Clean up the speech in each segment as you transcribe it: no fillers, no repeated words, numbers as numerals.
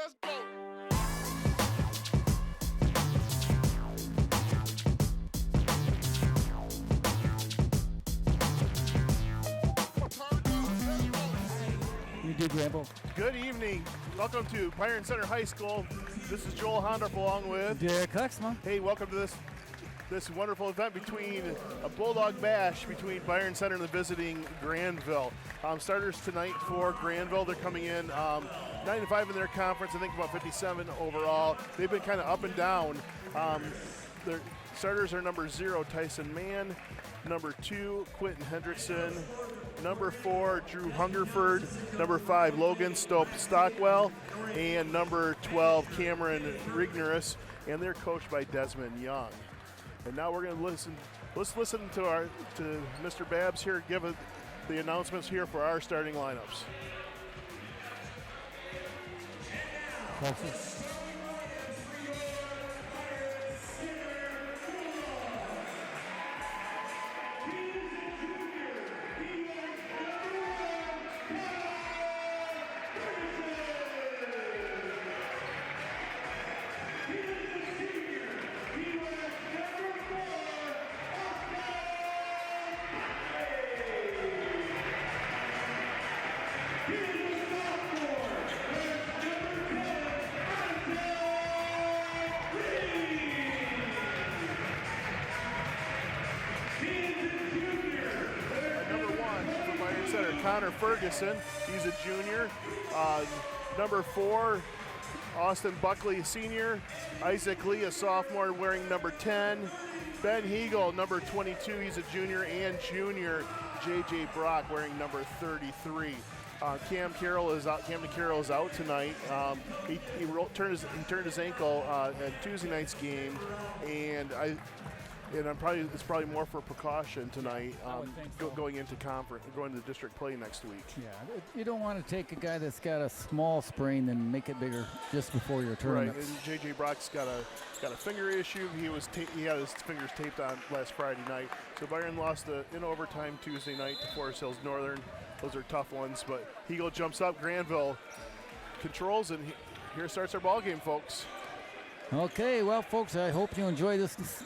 Let's go. You do, Grandville. Good evening. Welcome to Byron Center High School. This is Joel Hondorf along with Derek Huxma. Hey, welcome to this wonderful event between a Bulldog Bash between Byron Center and the visiting Grandville. Starters tonight for Grandville. They're coming in 9-5 in their conference. I think about 57 overall. They've been kind of up and down. Their starters are number 0, Tyson Mann, number 2, Quentin Hendrickson, number 4, Drew Hungerford, number 5, Logan Stockwell, and number 12, Cameron Rignerus, and they're coached by Desmond Young. And now we're going to listen. Let's listen to Mr. Babs here give the announcements here for our starting lineups. Connor Ferguson, he's a junior. Number 4, Austin Buckley, senior. Isaac Lee, a sophomore, wearing number 10. Ben Hegel, number 22, he's a junior. And junior J.J. Brock, wearing number 33. Camden Carroll is out tonight. He turned his ankle at Tuesday night's game, and it's probably more for precaution tonight, going into district play next week. Yeah, you don't want to take a guy that's got a small sprain and make it bigger just before your tournament. Right, and J.J. Brock's got a finger issue. He had his fingers taped on last Friday night. So Byron lost in overtime Tuesday night to Forest Hills Northern. Those are tough ones, but Hegel jumps up. Granville controls, and here starts our ball game, folks. Okay, well, folks, I hope you enjoy this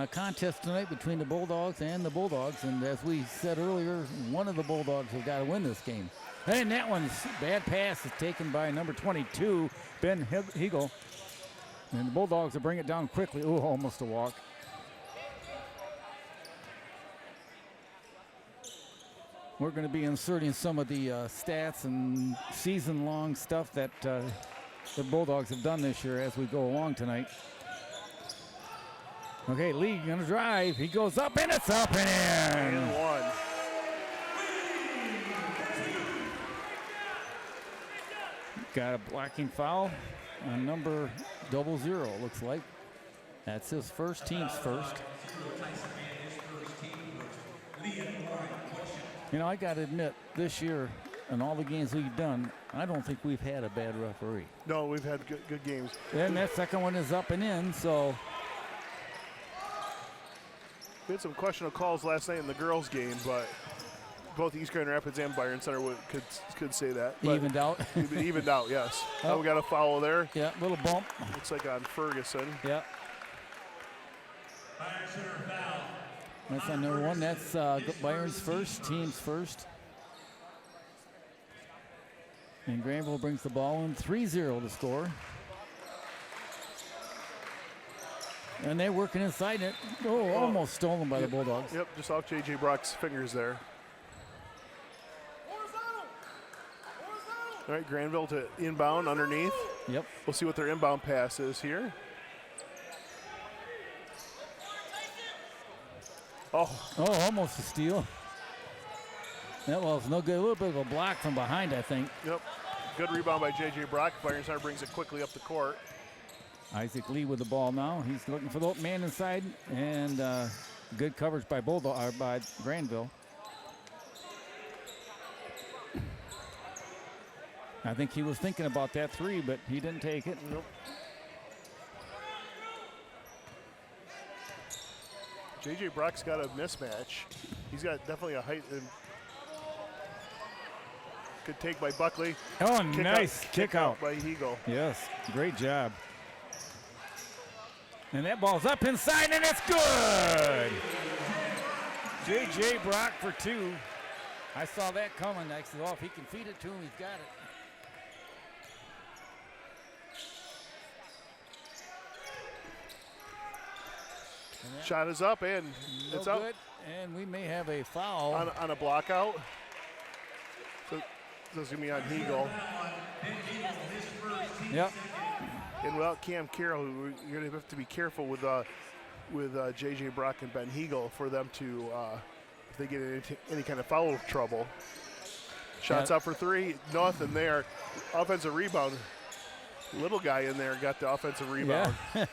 contest tonight between the Bulldogs and the Bulldogs. And as we said earlier, one of the Bulldogs have got to win this game. And that one's bad pass is taken by number 22, Ben Hegel. And the Bulldogs will bring it down quickly. Ooh, almost a walk. We're going to be inserting some of the stats and season-long stuff that the Bulldogs have done this year as we go along tonight. Okay, Lee gonna drive. He goes up and it's up and in. And one. Got a blocking foul on number 00, looks like. That's his first, team's first. You know, I gotta admit, this year, in all the games we've done, I don't think we've had a bad referee. No, we've had good games. And that second one is up and in, so. We had some questionable calls last night in the girls' game, but both East Grand Rapids and Byron Center could say that. But evened out. Evened out, yes. Oh. Now we got a foul there. Yeah, little bump. Looks like on Ferguson. Yeah. That's on number 1. That's Byron's first, team's first. And Grandville brings the ball in, 3-0 to score. And they're working inside it. Oh, almost stolen by the Bulldogs. Yep, just off J.J. Brock's fingers there. All right, Grandville to inbound underneath. Yep. We'll see what their inbound pass is here. Oh, almost a steal. That was no good. A little bit of a block from behind, I think. Yep. Good rebound by J.J. Brock. Byron Center brings it quickly up the court. Isaac Lee with the ball now. He's looking for the man inside, and good coverage by by Grandville. I think he was thinking about that 3, but he didn't take it. Nope. J.J. Brock's got a mismatch. He's got definitely a height and Good take by Buckley. Oh, nice kick out by Hegel. Yes, great job. And that ball's up inside, and it's good. J.J. Brock for 2. I saw that coming. I said, oh, if he can feed it to him, he's got it. Shot is up, and it's out. Good. And we may have a foul. On a block out. So it's going to be on Hegel. Yep. And without Cam Carroll, you're going to have to be careful with J.J. Brock and Ben Hegel for them to, if they get into any kind of foul trouble. Shots up for 3, nothing there. Offensive rebound. Little guy in there got the offensive rebound. Yeah.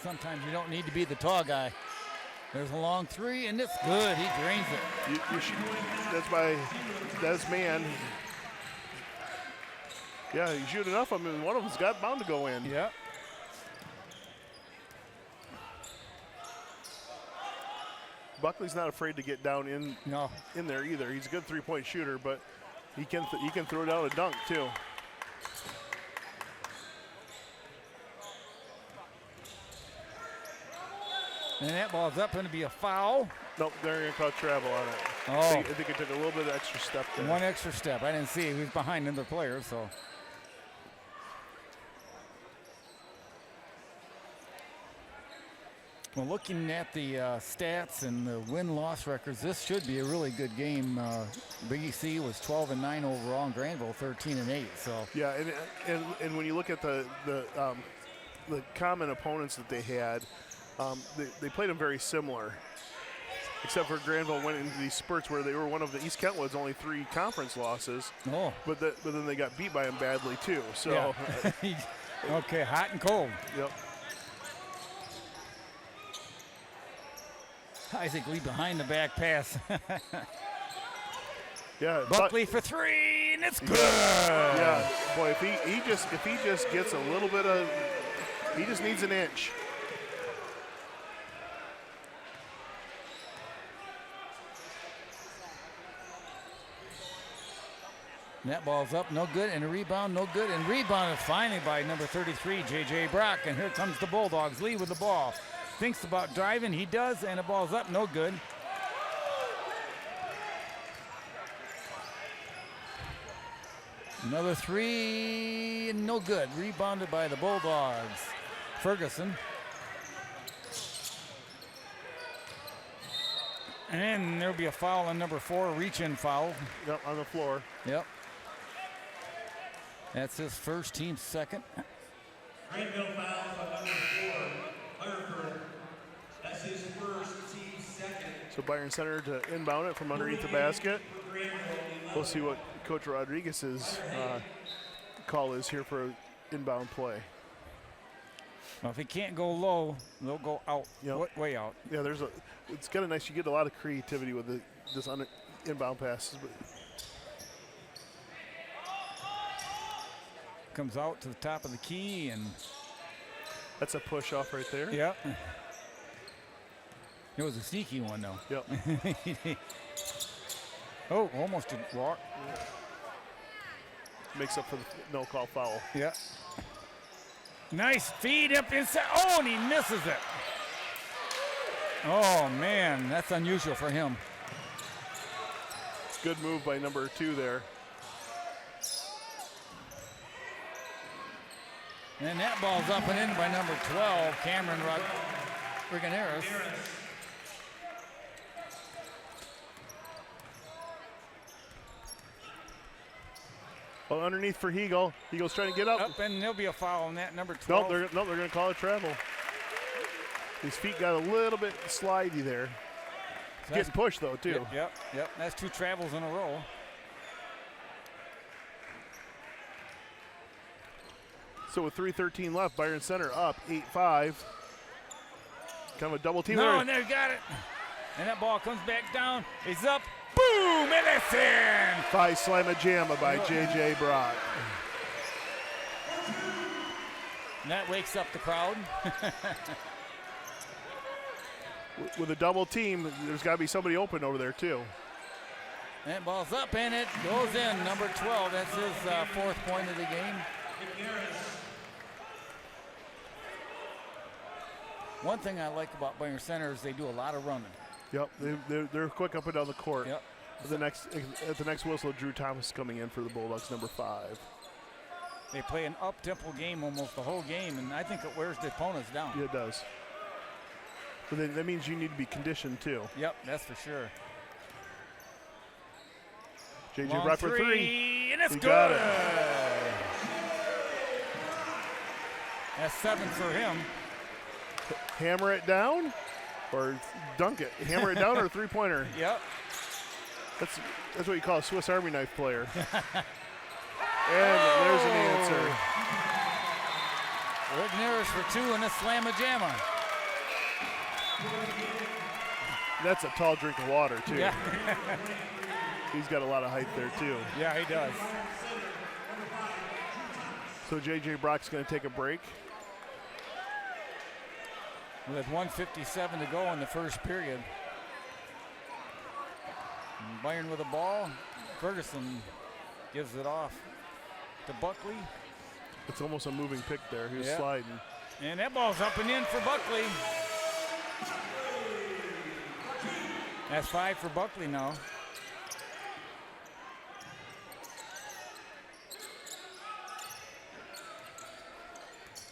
Sometimes you don't need to be the tall guy. There's a long 3, and it's good. He drains it. That's man. Yeah, you shoot enough of them, and one of them's bound to go in. Yep. Buckley's not afraid to get down in there either. He's a good 3-point shooter, but he can throw down a dunk too. And that ball's up, going to be a foul. Nope, they're going to call travel on it. Oh. I think it took a little bit of extra step there. One extra step. I didn't see it. He was behind another player, so. Well, looking at the stats and the win-loss records, this should be a really good game. BC was 12-9 overall, and Grandville 13-8. So. Yeah, and when you look at the common opponents that they had, they played them very similar, except for Grandville went into these spurts where they were one of the East Kentwood's only 3 conference losses. Oh. But then they got beat by them badly too. So. Yeah. Okay, hot and cold. Yep. Isaac Lee behind the back pass. Yeah. Buckley for 3, and it's good. Yeah. Boy, if he just gets a little bit of, he just needs an inch. And that ball's up, no good, and a rebound, no good, and rebounded finally by number 33, J.J. Brock, and here comes the Bulldogs. Lee with the ball. Thinks about driving, he does, and the ball's up, no good. Another 3, no good. Rebounded by the Bulldogs. Ferguson. And there'll be a foul on number 4, a reach-in foul. Yep, on the floor. Yep. That's his first, team's second. Grandville fouls on number 4, Byron. That's his first, team's second. So Byron Center to inbound it from underneath the basket. We'll see what Coach Rodriguez's call is here for inbound play. Well, if he can't go low, they'll go out, way out. Yeah, it's kind of nice. You get a lot of creativity with this inbound passes. But comes out to the top of the key, and that's a push off right there. Yep. It was a sneaky one, though. Yep. Oh, almost a walk. Makes up for the no-call foul. Yeah. Nice feed up inside. Oh, and he misses it. Oh, man, that's unusual for him. Good move by number 2 there. And that ball's up and in by number 12, Cameron Rigoneris. Well, underneath for Hegel. Hegel's trying to get up. Up, and there'll be a foul on that, number 12. They're going to call it travel. His feet got a little bit slidey there. So getting pushed, though, too. Yep. That's 2 travels in a row. So with 3:13 left, Byron Center up 8-5. Kind of a double team No, there. and they got it. And that ball comes back down. It's up. Boom, and it's in. 5 slam-a-jamma by J.J. Brock. And that wakes up the crowd. With a double team, there's got to be somebody open over there, too. That ball's up and it goes in. Number 12. That's his 4th point of the game. One thing I like about Byron Center is they do a lot of running. Yep, they're quick up and down the court. Yep. At the next whistle, Drew Thomas coming in for the Bulldogs, number 5. They play an up-tempo game almost the whole game, and I think it wears the opponents down. Yeah, it does. But that means you need to be conditioned too. Yep, that's for sure. JJ Long Brock for 3. And it's He good. got it. That's 7 for him. Hammer it down or dunk it. Hammer it down or a 3-pointer. Yep. That's what you call a Swiss Army knife player. And there's an answer. Rick Neris for 2 and a slamma-jamma. That's a tall drink of water, too. Yeah. He's got a lot of height there, too. Yeah, he does. So J.J. Brock's going to take a break. With 1:57 to go in the first period. And Byron with the ball. Ferguson gives it off to Buckley. It's almost a moving pick there. He was sliding. And that ball's up and in for Buckley. That's 5 for Buckley now.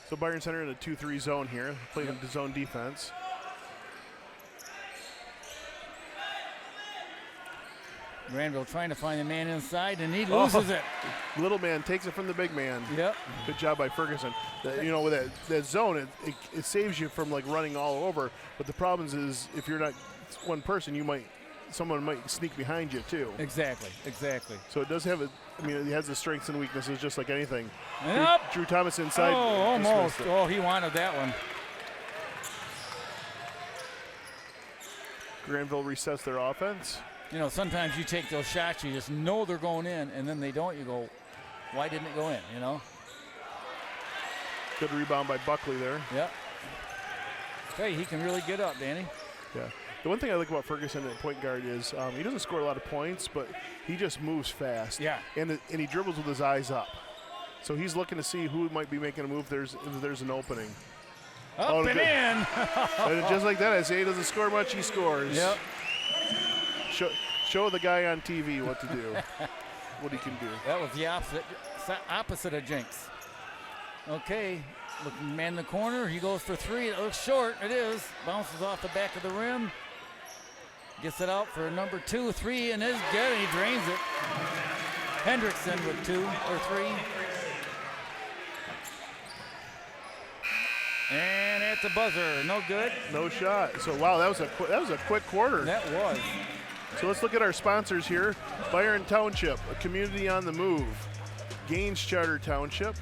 So Byron Center in a 2-3 zone here, playing the zone defense. Grandville trying to find the man inside, and he loses it. Little man takes it from the big man. Yep. Good job by Ferguson. With that zone, it saves you from like running all over. But the problem is if you're not one person, someone might sneak behind you too. Exactly. So it does have it has the strengths and weaknesses just like anything. Yep. Drew Thomas inside. Oh, almost. It. Oh, he wanted that one. Grandville resets their offense. Sometimes you take those shots, you just know they're going in, and then they don't. You go, why didn't it go in, Good rebound by Buckley there. Yep. Hey, he can really get up, Danny. Yeah. The one thing I like about Ferguson at point guard is he doesn't score a lot of points, but he just moves fast. Yeah. And he dribbles with his eyes up. So he's looking to see who might be making a move if there's an opening. Up and good. in. And just like that, I say he doesn't score much, he scores. Yep. Show the guy on TV what to do, what he can do. That was the opposite of Jinx. Okay, looking man in the corner. He goes for 3. It looks short. It is. Bounces off the back of the rim. Gets it out for number 2, 3, and is good. And he drains it. Hendrickson with 2 or 3. And at the buzzer, no good. No shot. So wow, that was a quick quarter. That was. So let's look at our sponsors here. Byron Township, a community on the move. Gaines Charter Township,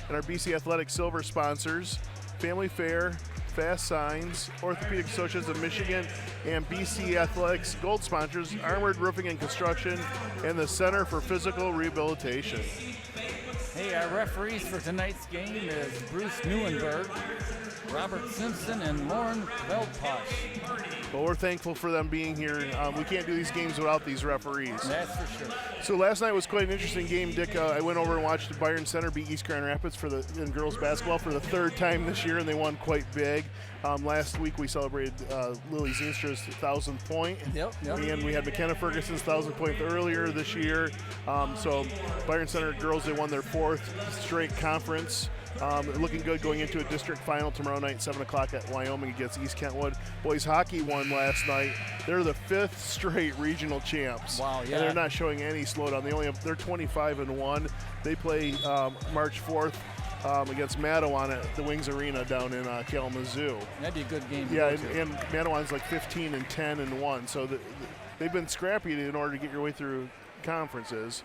and our BC Athletic Silver sponsors, Family Fair, Fast Signs, Orthopedic Associates of Michigan, and BC Athletics Gold sponsors, Armored Roofing and Construction, and the Center for Physical Rehabilitation. Hey, our referees for tonight's game is Bruce Neuenberg, Robert Simpson, and Lauren Veldposh. Well, we're thankful for them being here. We can't do these games without these referees. That's for sure. So last night was quite an interesting game, Dick. I went over and watched Byron Center beat East Grand Rapids in girls basketball for the 3rd time this year, and they won quite big. Last week we celebrated Lily Zeenstra's 1,000th point. Yep. And we had McKenna Ferguson's 1,000th point earlier this year. So Byron Center girls, they won their 4th straight conference. Looking good going into a district final tomorrow night, 7 o'clock at Wyoming against East Kentwood. Boys hockey won last night. They're the 5th straight regional champs. Wow, yeah. And they're not showing any slowdown. They're 25-1. They play March 4th against Madawan at the Wings Arena down in Kalamazoo. That'd be a good game. Yeah, and Madawan's like 15-10-1. So they've been scrappy in order to get your way through conferences.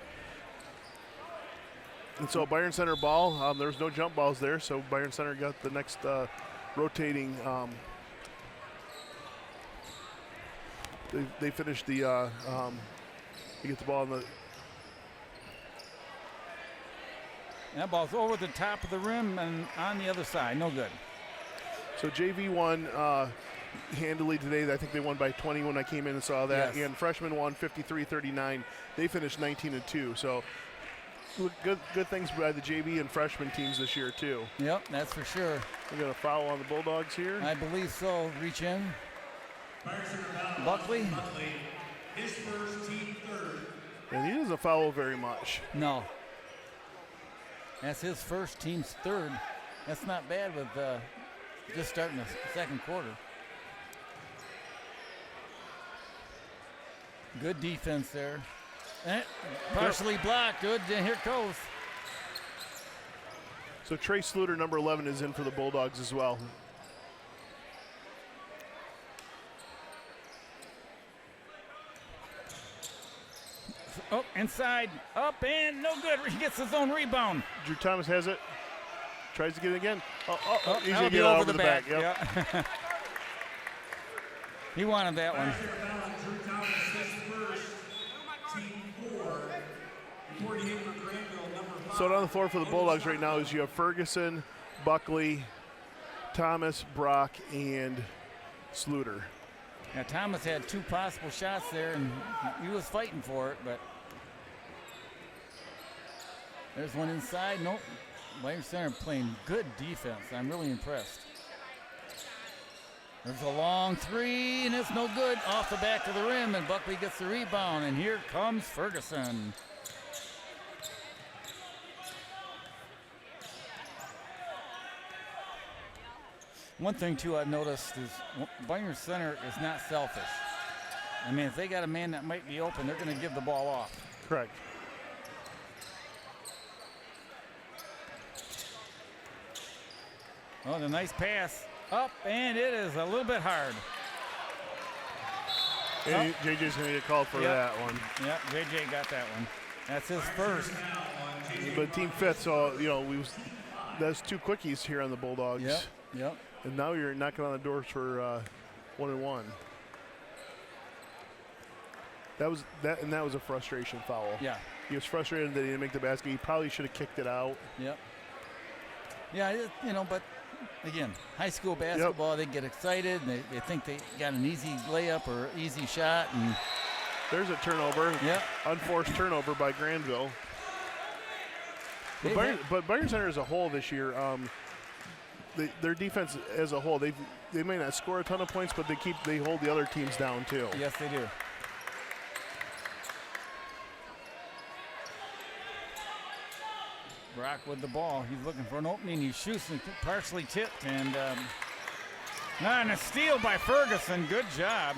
And so Byron Center ball, there's no jump balls there, so Byron Center got the next rotating. They finished the. You get the ball in the. That ball's over the top of the rim and on the other side. No good. So JV1 handily today. I think they won by 20 when I came in and saw that. Yes. And freshmen won 53-39. They finished 19-2. So good things by the JV and freshman teams this year too. Yep, that's for sure. We're going to foul on the Bulldogs here. I believe so. Reach in. Buckley. His first, team third. And he doesn't foul very much. No. That's his first, team's third. That's not bad with just starting the second quarter. Good defense there. Partially blocked. Good. Here it goes. So Trey Sluter, number 11, is in for the Bulldogs as well. Oh, inside, up, and no good. He gets his own rebound. Drew Thomas has it. Tries to get it again. He's that'll going to be get over over the back. Yep. Yeah. He wanted that one. Drew Thomas, his first, team 4. Reporting in for Grandville, number 5. So on the floor for the Bulldogs right now is you have Ferguson, Buckley, Thomas, Brock, and Sluter. Now, Thomas had 2 possible shots there, and he was fighting for it, but there's one inside. Nope. Byron Center playing good defense. I'm really impressed. There's a long 3, and it's no good. Off the back of the rim, and Buckley gets the rebound, and here comes Ferguson. One thing, too, I've noticed is Byron Center is not selfish. I mean, if they got a man that might be open, they're going to give the ball off. Correct. Oh, the nice pass. Up, and it is a little bit hard. And JJ's going to get called for that one. Yeah, JJ got that one. That's his first. But team 5th, so, that's 2 quickies here on the Bulldogs. Yep. And now you're knocking on the doors for 1-1. That was a frustration foul. Yeah. He was frustrated that he didn't make the basket. He probably should have kicked it out. Yep. Yeah, but again, high school basketball, they get excited and they think they got an easy layup or easy shot, and there's a turnover. Yep. Unforced turnover by Grandville. But Byron Center as a whole this year, their defense as a whole, they may not score a ton of points, but they hold the other teams down too. Yes, they do. Brock with the ball. He's looking for an opening. He shoots and partially tipped, and a steal by Ferguson. Good job.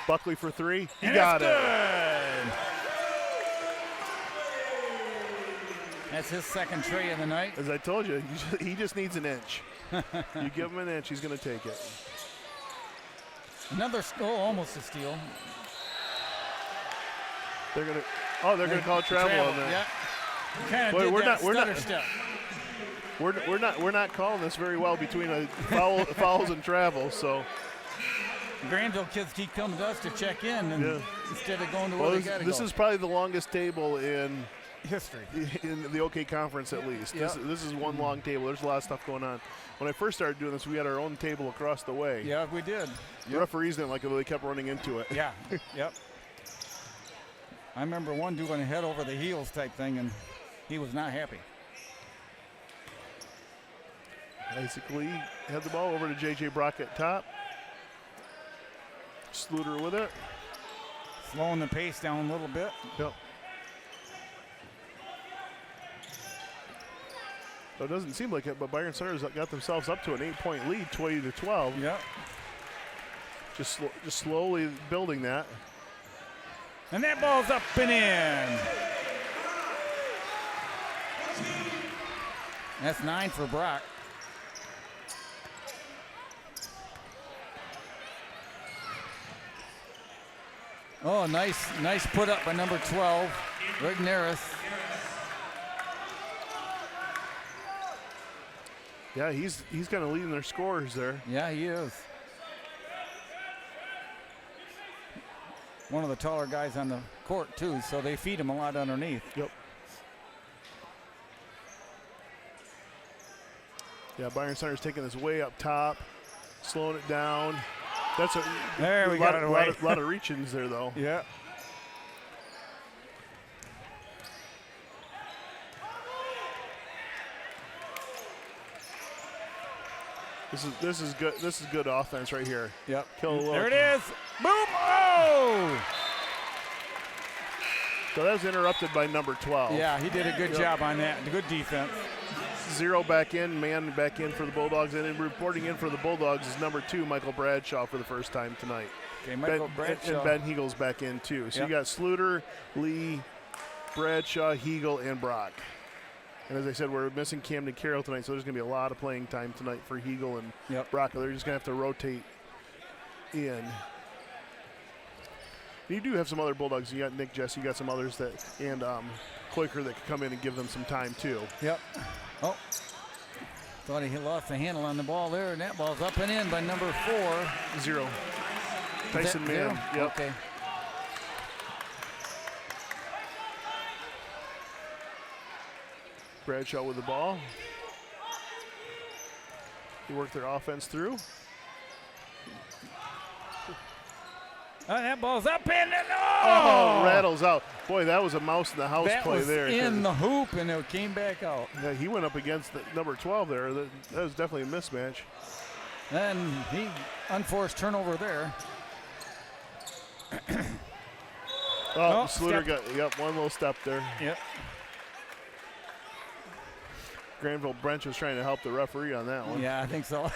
Buckley for 3. He And got it's it. Good. That's his second tray of the night. As I told you, he just needs an inch. You give him an inch, he's going to take it. Another almost a steal. They're going to call travel on that. Yeah. Kind of did that stutter step. We're not calling this very well between fouls and travel. So Grandville kids keep coming to us to check in, and instead of going to where they got to go. This is probably the longest table in history in the OK Conference, at least. Yep. This is one long table. There's a lot of stuff going on. When I first started doing this, we had our own table across the way. Yeah, we did. The referees didn't like it, they kept running into it. Yeah. Yep. I remember one doing a head over the heels type thing, and he was not happy. Basically, had the ball over to J.J. Brock at top. Sluter with it. Slowing the pace down a little bit. Yep. So it doesn't seem like it, but Byron Center's got themselves up to an 8-point lead, 20-12. Yep. Just slowly building that. And that ball's up and in. That's 9 for Brock. Oh, nice put up by number 12, Rigneris. Yeah, he's kind of leading their scorers there. Yeah, he is. One of the taller guys on the court, too, so they feed him a lot underneath. Yep. Yeah, Byron Center's taking this way up top, slowing it down. That's a There we got it away. lot of reach-ins there, though. Yeah. This is good. This is good offense right here. Yep. Kill a little. There it is. Boom! Oh! So that was interrupted by number 12. Yeah, he did a good job on that. Good defense. 0 back in, man back in for the Bulldogs, and then reporting in for the Bulldogs is number 2, Michael Bradshaw, for the first time tonight. Okay, Michael Bradshaw. And Ben Hegel's back in too. So you got Sluter, Lee, Bradshaw, Hegel, and Brock. And as I said, we're missing Camden Carroll tonight, so there's going to be a lot of playing time tonight for Hegel and Brock. They're just going to have to rotate in. You do have some other Bulldogs. You got Nick Jesse, you got some others that, and Kloiker that could come in and give them some time too. Yep. Oh, thought he lost the handle on the ball there, and that ball's up and in by number 4. 0. Tyson Mann. Yep. Okay. Bradshaw with the ball. They work their offense through. Oh, that ball's up and in. Oh, rattles out. Boy, that was a mouse in the house that play was there. in the hoop, and it came back out. Yeah, he went up against the number 12 there. That was definitely a mismatch. And he unforced turnover there. Sluter got one little step there. Yep. Grandville Brent was trying to help the referee on that one. Yeah, I think so.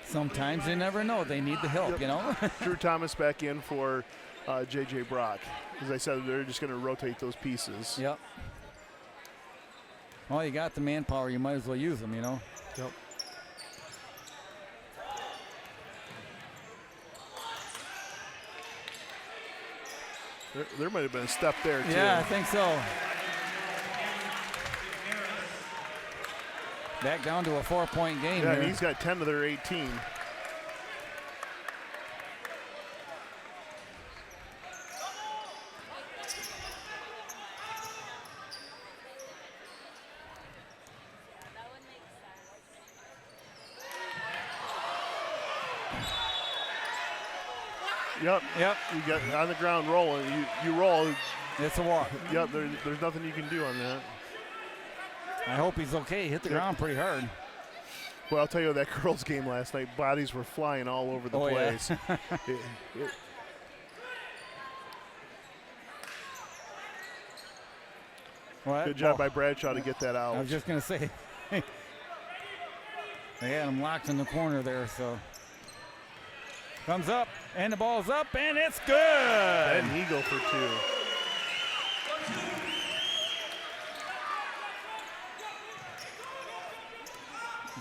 Sometimes you never know. They need the help, you know. Drew Thomas back in for J.J. Brock. As I said, they're just going to rotate those pieces. Yep. Well, you got the manpower. You might as well use them, you know. Yep. There might have been a step there, too. Yeah, I think so. Back down to a 4-point game Yeah, here. he's got 10 of their 18. Yep. You got on the ground rolling. You roll. It's a walk. Yep. There's nothing you can do on that. I hope he's okay. Hit the ground pretty hard. Well, I'll tell you, that girls' game last night, bodies were flying all over the place. Yeah. Good job by Bradshaw to get that out. I was just going to say, they had him locked in the corner there, so. Comes up, and the ball's up, and it's good. Ben Eagle for 2.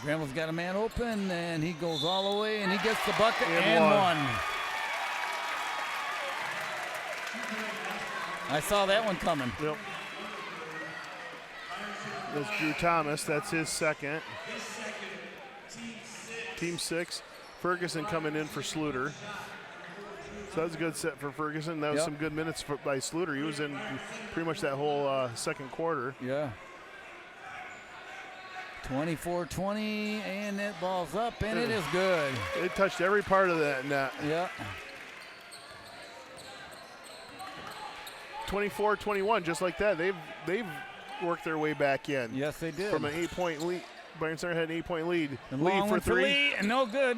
Grandville's got a man open, and he goes all the way, and he gets the bucket and one. I saw that one coming. Yep. That's Drew Thomas. That's his second. Team 6. Ferguson coming in for Sluter. So that was a good set for Ferguson. That was some good minutes by Sluter. He was in pretty much that whole second quarter. Yeah. 24-20, and that ball's up, and it is good. It touched every part of that net. Yeah. 24-21, just like that. They've worked their way back in. Yes, they did. From an 8-point lead. Byron Center had an 8-point lead. Lead for 3. Lee, and no good.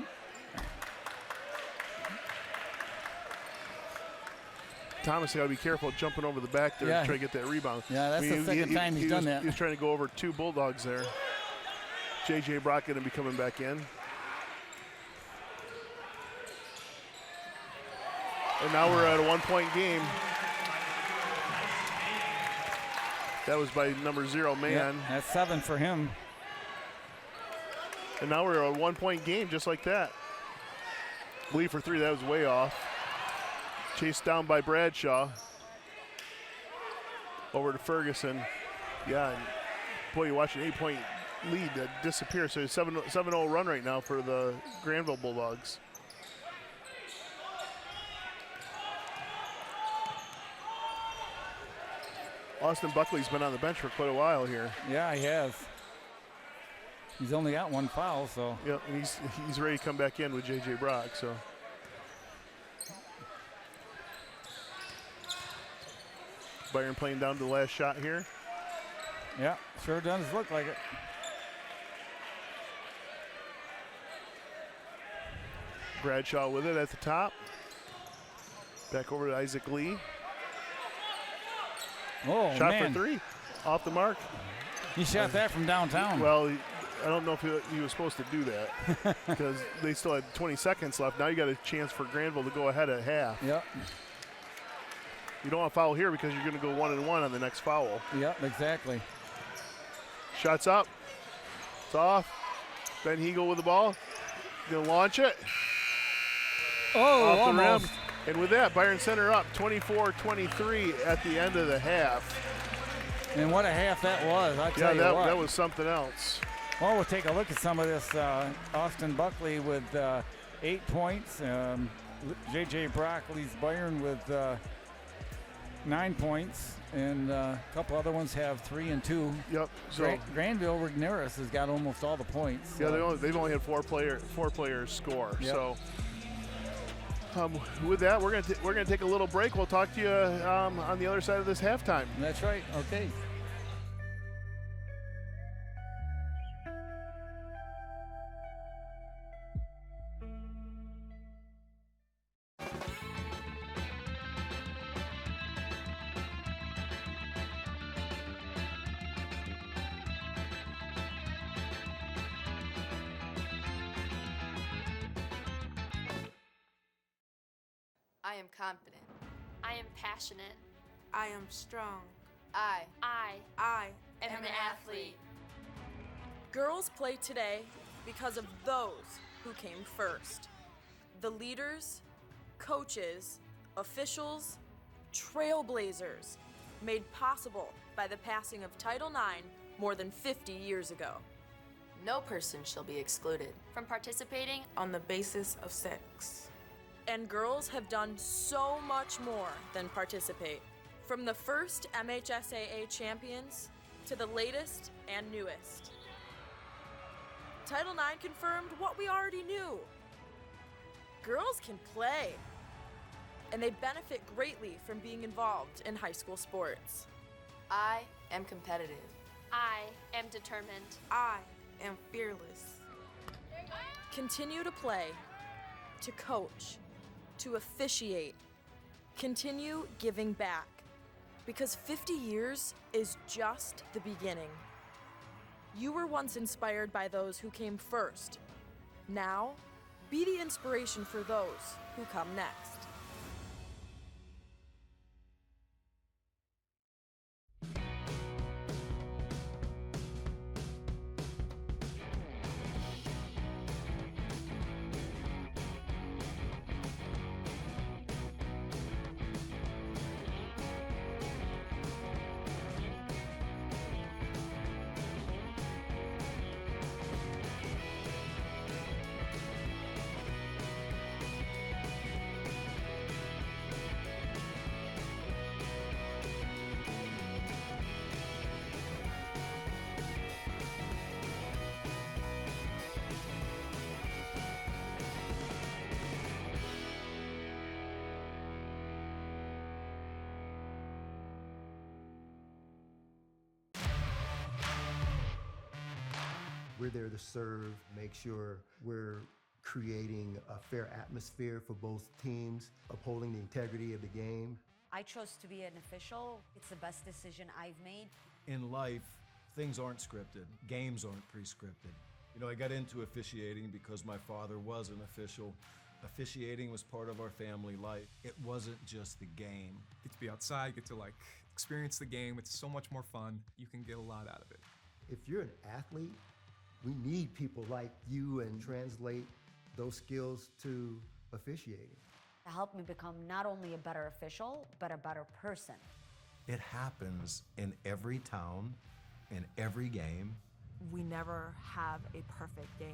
Thomas got to be careful jumping over the back there to try to get that rebound. Yeah, that's the second time he's done that. He was trying to go over 2 Bulldogs there. J.J. Brock going to be coming back in. And now we're at a 1-point game. That was by number 0, man. Yep, that's 7 for him. And now we're at a 1-point game just like that. Lee for 3, that was way off. Chased down by Bradshaw. Over to Ferguson. Yeah, and boy, you watch an 8-point lead disappear. So 7-0 run right now for the Grandville Bulldogs. Austin Buckley's been on the bench for quite a while here. Yeah, he has. He's only got one foul, so. Yep, and he's ready to come back in with J.J. Brock, so. Byron playing down to the last shot here. Yeah, sure does look like it. Bradshaw with it at the top. Back over to Isaac Lee. Oh, Shot man. for three. Off the mark. He shot that from downtown. Well, I don't know if he was supposed to do that because they still had 20 seconds left. Now you got a chance for Grandville to go ahead at half. Yep. You don't want to foul here because you're going to go 1-1 on the next foul. Yep, exactly. Shots up. It's off. Ben Hegel with the ball. Going to launch it. Oh, Off the almost. rim. And with that, Byron Center up 24-23 at the end of the half. And what a half that was, I tell you what. That was something else. Well, we'll take a look at some of this. Austin Buckley with 8 points. J.J. Brock leads Byron with 9 points. And a couple other ones have 3 and 2. Yep. So Grandville Rigneris has got almost all the points. yeah, they've only had four players score. Yep. So with that, we're gonna take a little break. We'll talk to you on the other side of this halftime. That's right. Okay. I am confident. I am passionate. I am strong. I I am an athlete. Girls play today because of those who came first. The leaders, coaches, officials, trailblazers, made possible by the passing of Title IX more than 50 years ago. No person shall be excluded From participating, On the basis of sex. And girls have done so much more than participate. From the first MHSAA champions to the latest and newest. Title IX confirmed what we already knew. Girls can play. And they benefit greatly from being involved in high school sports. I am competitive. I am determined. I am fearless. Continue to play, to coach, to officiate. Continue giving back. Because 50 years is just the beginning. You were once inspired by those who came first. Now, be the inspiration for those who come next. We're there to serve, make sure we're creating a fair atmosphere for both teams, upholding the integrity of the game. I chose to be an official. It's the best decision I've made. In life, things aren't scripted. Games aren't pre-scripted. You know, I got into officiating because my father was an official. Officiating was part of our family life. It wasn't just the game. Get to be outside, get to experience the game. It's so much more fun. You can get a lot out of it. If you're an athlete, we need people like you and translate those skills to officiating. To help me become not only a better official, but a better person. It happens in every town, in every game. We never have a perfect game,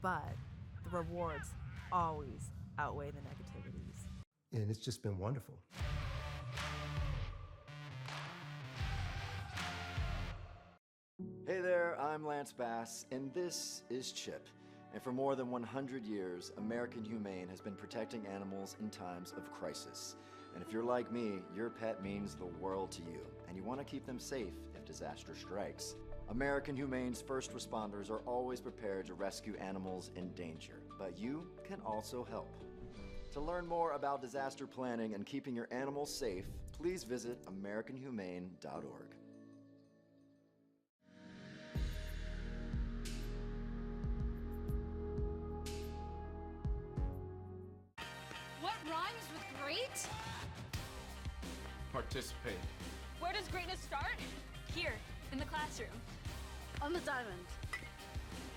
but the rewards always outweigh the negativities. And it's just been wonderful. Hey there, I'm Lance Bass, and this is Chip. And for more than 100 years, American Humane has been protecting animals in times of crisis. And if you're like me, your pet means the world to you, and you want to keep them safe if disaster strikes. American Humane's first responders are always prepared to rescue animals in danger, but you can also help. To learn more about disaster planning and keeping your animals safe, please visit AmericanHumane.org. What rhymes with great? Participate. Where does greatness start? Here, in the classroom. On the diamond.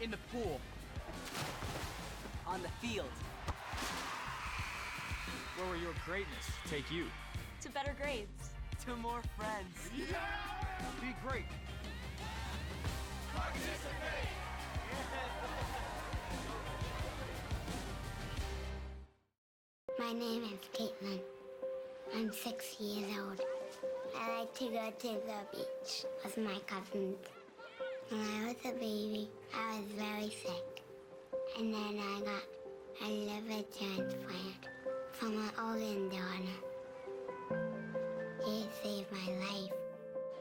In the pool. On the field. Where will your greatness take you? To better grades. To more friends. Yeah! Be great. Participate! My name is Caitlin. I'm 6 years old. I like to go to the beach with my cousins. When I was a baby, I was very sick. And then I got a liver transplant from an organ donor. He saved my life.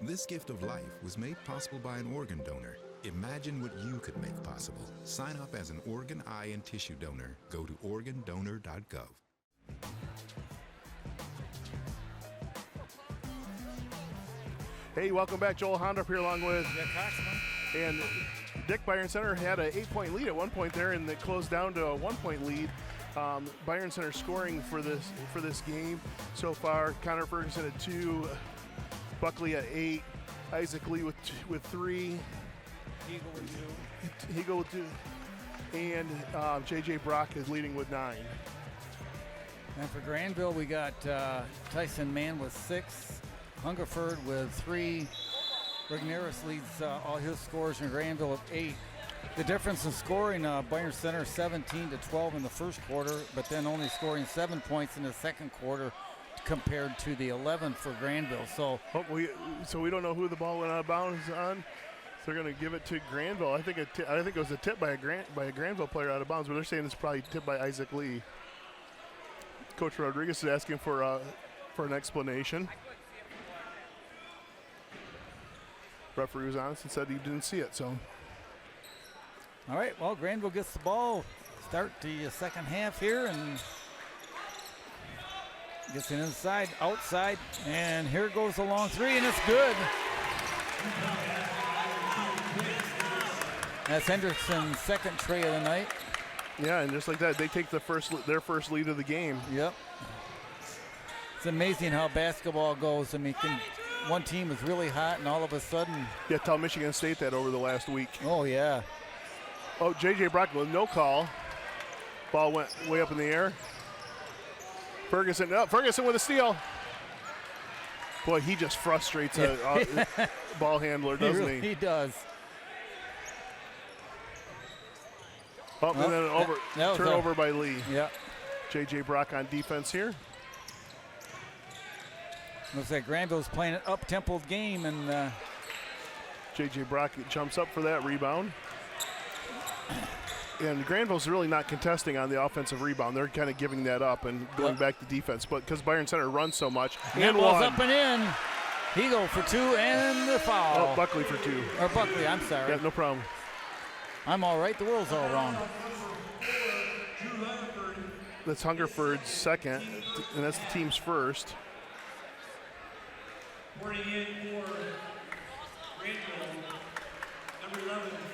This gift of life was made possible by an organ donor. Imagine what you could make possible. Sign up as an organ, eye, and tissue donor. Go to organdonor.gov. Hey, welcome back. Joel Honda up here along with and Dick. Byron Center had an 8-point lead at one point there, and it closed down to a 1-point lead. Byron Center scoring for this game so far. Connor Ferguson at 2, Buckley at 8, Isaac Lee with 3, Hegel with 2, and JJ Brock is leading with 9. And for Grandville, we got Tyson Mann with 6, Hungerford with 3. Rigneris leads all his scores in Grandville with 8. The difference in scoring, Byron Center 17-12 in the first quarter, but then only scoring 7 points in the second quarter compared to the 11 for Grandville. So we don't know who the ball went out of bounds on. So they're going to give it to Grandville. I think it was a tip by a Grandville player out of bounds, but they're saying it's probably tipped by Isaac Lee. Coach Rodriguez is asking for an explanation. Referee was honest and said he didn't see it. So. All right, well, Grandville gets the ball. Start the second half here and gets it inside, outside, and here goes the long 3, and it's good. That's Hendrickson's second tray of the night. Yeah, and just like that, they take their first lead of the game. Yep. It's amazing how basketball goes. I mean, one team is really hot, and all of a sudden. Yeah, tell Michigan State that over the last week. Oh, yeah. Oh, J.J. Brock with no call. Ball went way up in the air. Ferguson with a steal. Boy, he just frustrates a ball handler, doesn't he? He does. Oh, and then turnover by Lee. Yeah. J.J. Brock on defense here. Looks like Grandville's playing an up-tempo game, and J.J. Brock jumps up for that rebound. And Grandville's really not contesting on the offensive rebound. They're kind of giving that up and going back to defense. But because Byron Center runs so much. And ball's up and in. Hegel for 2 and the foul. Oh, Buckley for 2. Or Buckley, I'm sorry. Yeah, no problem. I'm all right. The world's all wrong. That's Hungerford's second, and that's the team's first.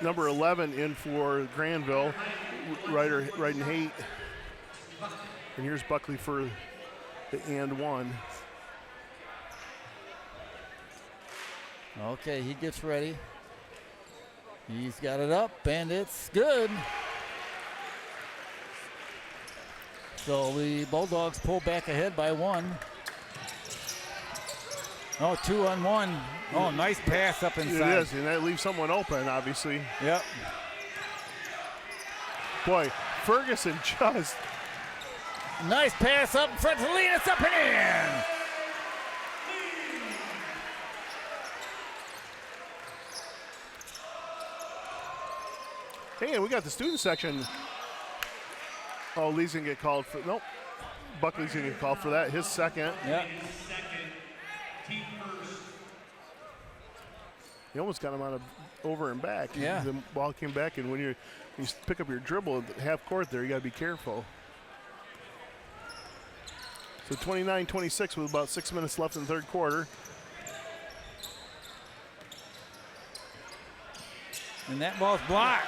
Number 11 in for Grandville, Ryden Haight. And here's Buckley for the and 1. Okay, he gets ready. He's got it up, and it's good. So the Bulldogs pull back ahead by 1. Oh, 2-on-1. Oh, nice pass up inside. It is, and that leaves someone open, obviously. Yep. Boy, Ferguson just. Nice pass up in front to Lee, it's up and in. Hey, we got the student section. Oh, Lee's going to get called for, nope. Buckley's going to get called for that, his second. Yeah. He almost got him out of over and back. Yeah. The ball came back, and when you pick up your dribble at half court there, you got to be careful. So 29-26 with about 6 minutes left in the third quarter. And that ball's blocked.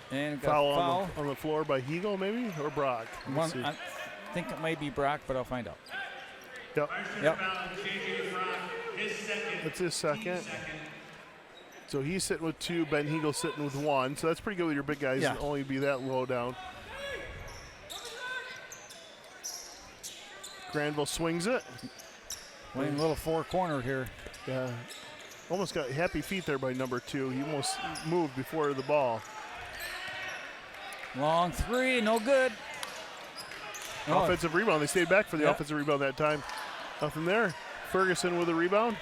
And got Foul, foul. On the floor by Hegel, maybe, or Brock. One, I think it might be Brock, but I'll find out. Yep. Yep. That's his second. So he's sitting with 2, Ben Hegel sitting with 1. So that's pretty good with your big guys to only be that low down. Grandville swings it. Playing a little four-corner here. Yeah. Almost got happy feet there by number 2. He almost moved before the ball. Long three, no good. Offensive rebound. They stayed back for the Yep. offensive rebound that time. Nothing there. Ferguson with a rebound.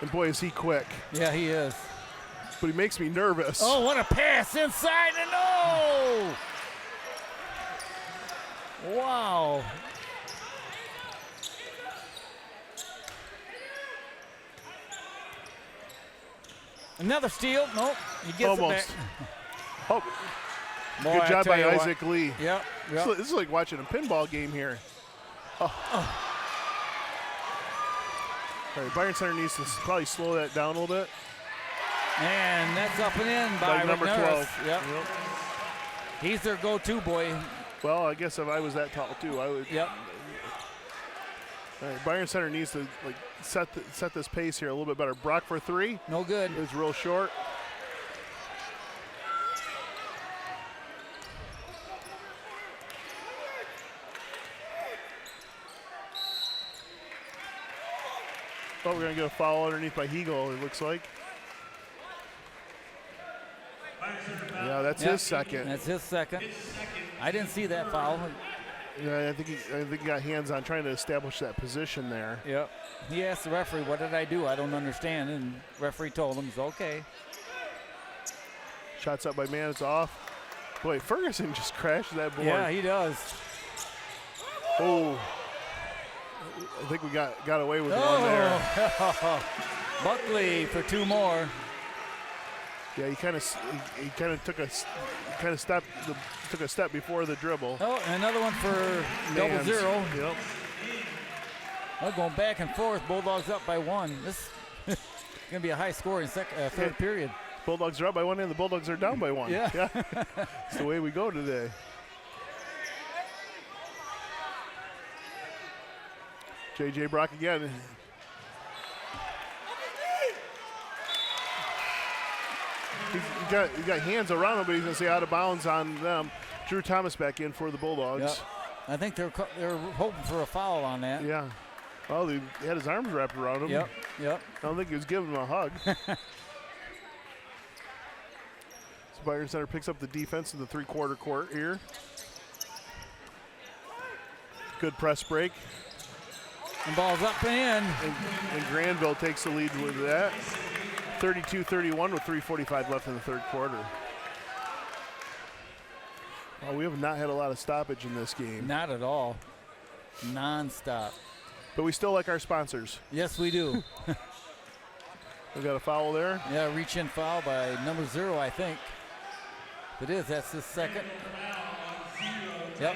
And boy, is he quick. Yeah, he is. But he makes me nervous. Oh, what a pass inside and no! Wow. Another steal. Nope. He gets Almost. it back. Oh. Boy, Good I job tell by you what. Isaac Lee. Yep. This is like watching a pinball game here. Oh. All right, Byron Center needs to probably slow that down a little bit. And that's up and in by number McNurris. 12. Yep. He's their go-to boy. Well, I guess if I was that tall too, I would. Yep. All right, Byron Center needs to like set this pace here a little bit better. Brock for 3. No good. It was real short. Oh, we're going to get a foul underneath by Hegel, it looks like. Yeah, that's his second. That's his second. I didn't see that foul. Yeah, I think he got hands on trying to establish that position there. Yep. He asked the referee, what did I do? I don't understand. And referee told him, it's okay. Shots up by Mann, it's off. Boy, Ferguson just crashed that board. Yeah, he does. Oh. I think we got away with one there. Buckley for 2 more. Yeah, he kind of took a step before the dribble. Oh, and another one for Mans. 0. Yep. Well, going back and forth, Bulldogs up by 1. This is going to be a high scoring third period. Bulldogs are up by 1 and the Bulldogs are down by 1. Yeah. It's the way we go today. J.J. Brock again. He's got hands around him, but he's going to stay out of bounds on them. Drew Thomas back in for the Bulldogs. Yep. I think they're hoping for a foul on that. Yeah. Well, he had his arms wrapped around him. Yep. I don't think he was giving him a hug. So Byron Center picks up the defense in the three-quarter court here. Good press break. And ball's up and in. And Grandville takes the lead with that. 32-31 with 3:45 left in the third quarter. Well, we have not had a lot of stoppage in this game. Not at all. Non-stop. But we still like our sponsors. Yes, we do. We got a foul there. Yeah, reach-in foul by number 0, I think. If it is, that's his second. Yep.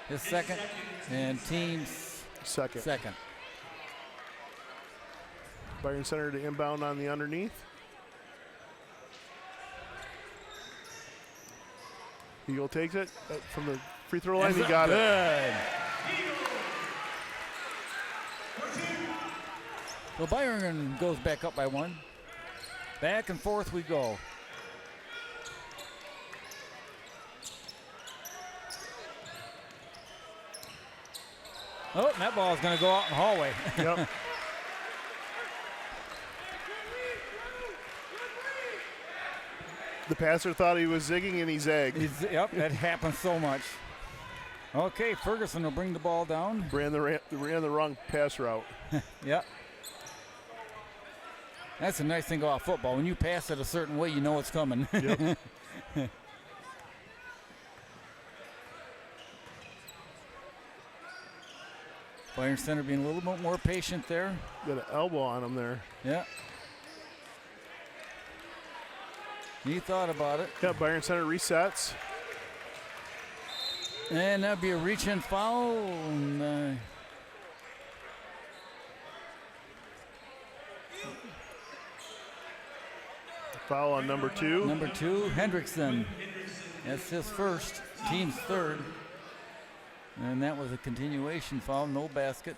His second. And team's second. Byron Center to inbound on the underneath. Eagle takes it from the free throw line. He got it. Well, Byron goes back up by 1. Back and forth we go. Oh, and that ball's going to go out in the hallway. Yep. The passer thought he was zigging and he zagged. Yep, that happens so much. Okay, Ferguson will bring the ball down. Ran the wrong pass route. Yep. That's the nice thing about football. When you pass it a certain way, you know it's coming. Yep. Byron Center being a little bit more patient there. Got an elbow on him there. Yeah. He thought about it. Yeah, Byron Center resets. And that'd be a reach-in foul. And, foul on number 2. Number 2, Hendrickson. That's his first, team's third. And that was a continuation foul, no basket.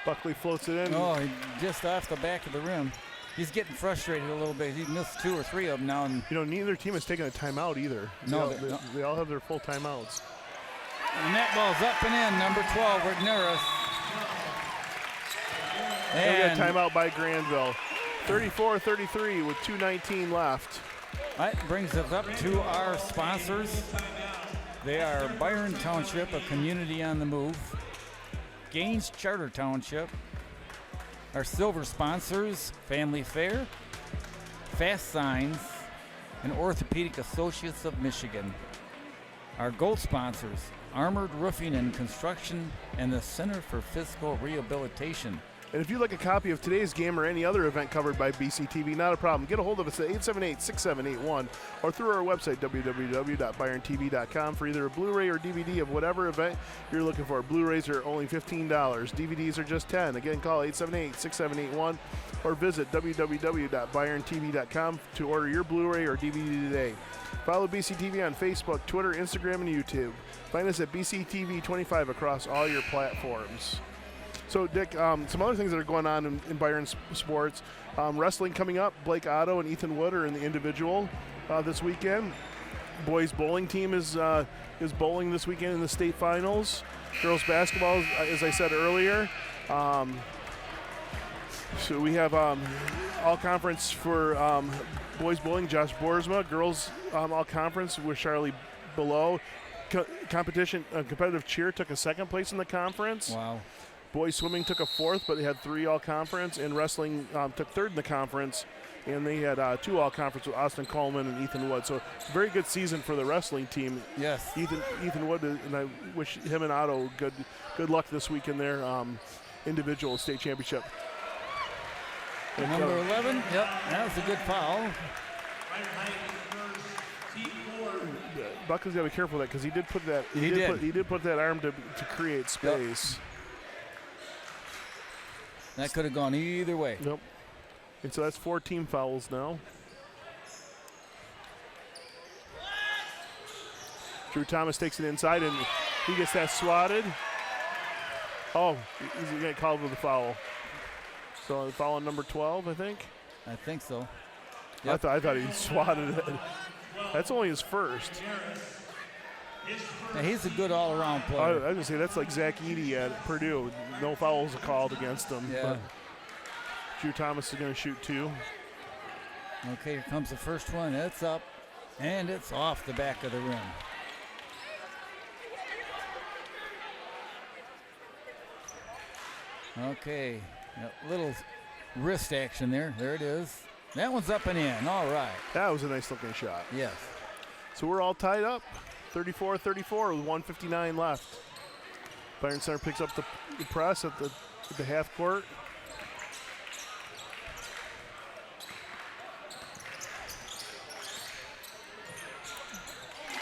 Buckley floats it in. Oh, just off the back of the rim. He's getting frustrated a little bit. He missed 2 or 3 of them now. And you know, neither team has taken a timeout either. No, they all have their full timeouts. And that ball's up and in, number 12, Rigneris. And we got a timeout by Grandville. 34-33 with 2:19 left. That brings us up to our sponsors. They are Byron Township, a community on the move. Gaines Charter Township. Our silver sponsors, Family Fair, Fast Signs, and Orthopedic Associates of Michigan. Our gold sponsors, Armored Roofing and Construction, and the Center for Physical Rehabilitation. And if you'd like a copy of today's game or any other event covered by BCTV, not a problem. Get a hold of us at 878-6781 or through our website, www.byrontv.com, for either a Blu-ray or DVD of whatever event you're looking for. Blu-rays are only $15. DVDs are just $10. Again, call 878-6781 or visit www.byrontv.com to order your Blu-ray or DVD today. Follow BCTV on Facebook, Twitter, Instagram, and YouTube. Find us at BCTV25 across all your platforms. So, Dick, some other things that are going on in Byron sports. Wrestling coming up. Blake Otto and Ethan Wood are in the individual this weekend. Boys bowling team is bowling this weekend in the state finals. Girls basketball, as I said earlier. So we have all conference for boys bowling. Josh Boersma. Girls all conference with Charlie Below. Competitive cheer took a second place in the conference. Wow. Boys swimming took a fourth, but they had 3 all-conference, and wrestling took third in the conference, and they had 2 all-conference with Austin Coleman and Ethan Wood. So very good season for the wrestling team. Yes. Ethan Wood, and I wish him and Otto good luck this week in their individual state championship. And number 11, yep, that was a good foul. Buckley's got to be careful with that because he did put that. He did put that arm to create space. Yep. That could have gone either way. Nope. And so that's 4 team fouls now. Drew Thomas takes it inside, and he gets that swatted. Oh, he's going to get called with a foul. So foul on number 12, I think. I think so. Yep. I thought he swatted it. That's only his first. Yeah, he's a good all-around player. I was going to say, that's like Zach Eady at Purdue. No fouls called against him. Yeah. But Drew Thomas is going to shoot 2. Okay, here comes the first one. It's up, and it's off the back of the rim. Okay, a little wrist action there. There it is. That one's up and in. All right. That was a nice-looking shot. Yes. So we're all tied up, 34-34 with 1:59 left. Byron Center picks up the press at the half court.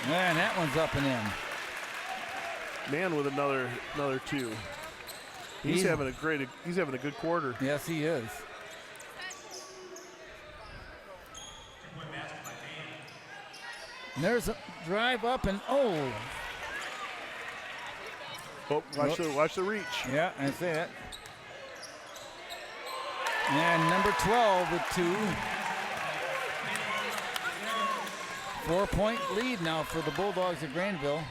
And that one's up and in. Man with another 2. He's having a good quarter. Yes, he is. And there's a drive up and oh. Oh, watch the reach. Yeah, I see it. And number 12 with 2. 4-point lead now for the Bulldogs of Grandville.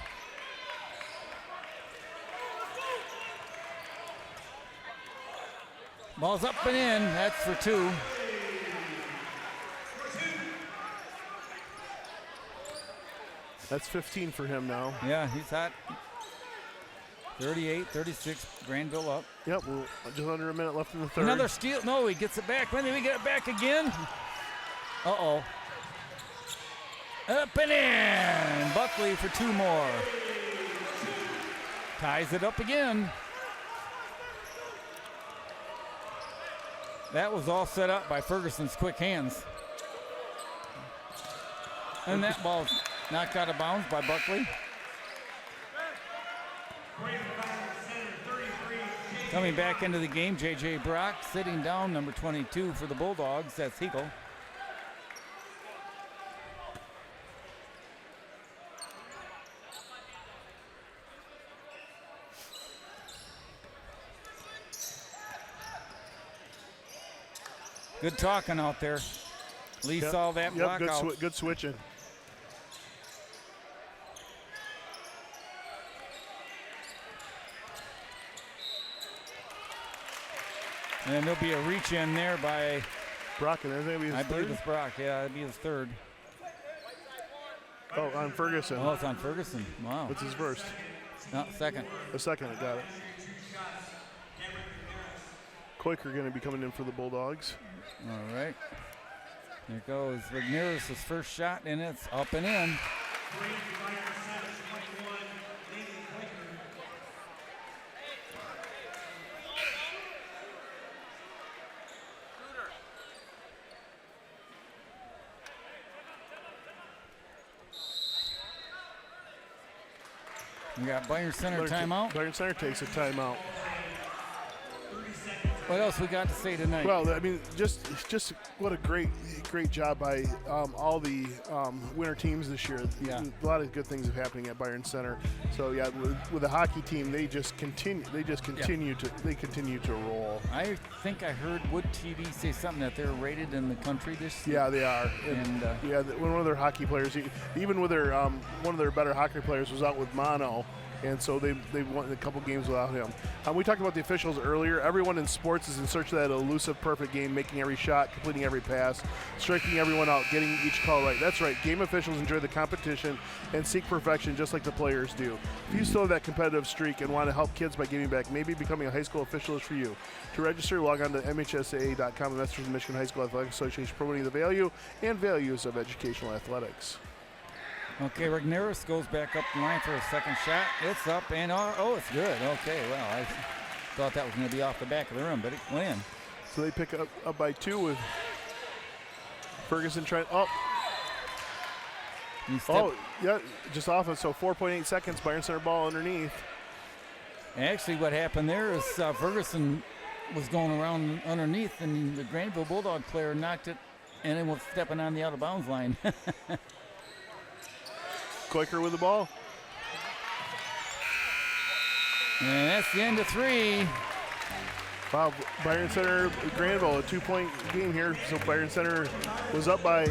Ball's up and in. That's for 2. That's 15 for him now. Yeah, he's hot. 38-36, Grandville up. Yep, well, just under a minute left in the third. Another steal. No, he gets it back. When did we get it back again? Uh-oh. Up and in. Buckley for 2 more. Ties it up again. That was all set up by Ferguson's quick hands. And that ball knocked out of bounds by Buckley. Coming back into the game, J.J. Brock sitting down, number 22 for the Bulldogs. That's Hegel. Good talking out there. Lee saw that block out. Good switching. And there'll be a reach in there by Brock, and I think I believe it's Brock. Yeah, it'd be his third. Oh, on Ferguson. Oh, it's on Ferguson. Wow. What's his first? No, second. The second, I got it. Quaker going to be coming in for the Bulldogs. All right. There goes Rigneris' first shot, and it's up and in. We got Byron Center timeout. Byron Center takes a timeout. What else we got to say tonight? Well, I mean, just what a great job by all the winter teams this year. Yeah. A lot of good things are happening at Byron Center. So yeah, with the hockey team, they continue to roll. I think I heard Wood TV say something that they're rated in the country this year. Yeah, they are. And one of their hockey players, even with their one of their better hockey players was out with mono. And so they won a couple games without him. We talked about the officials earlier. Everyone in sports is in search of that elusive, perfect game, making every shot, completing every pass, striking everyone out, getting each call right. That's right. Game officials enjoy the competition and seek perfection just like the players do. If you still have that competitive streak and want to help kids by giving back, maybe becoming a high school official is for you. To register, log on to MHSAA.com and that's from the Michigan High School Athletic Association, promoting the value and values of educational athletics. Okay, Rigneris goes back up the line for a second shot. It's up and oh, it's good. Okay, well, I thought that was going to be off the back of the rim, but it went in. So they pick up by 2 with Ferguson trying up. Oh, yeah, just off it. So 4.8 seconds, Byron Center ball underneath. Actually, what happened there is Ferguson was going around underneath, and the Grandville Bulldog player knocked it, and then was stepping on the out-of-bounds line. Quaker with the ball. And that's the end of 3. Wow, Byron Center, Grandville, a 2-point game here. So Byron Center was up by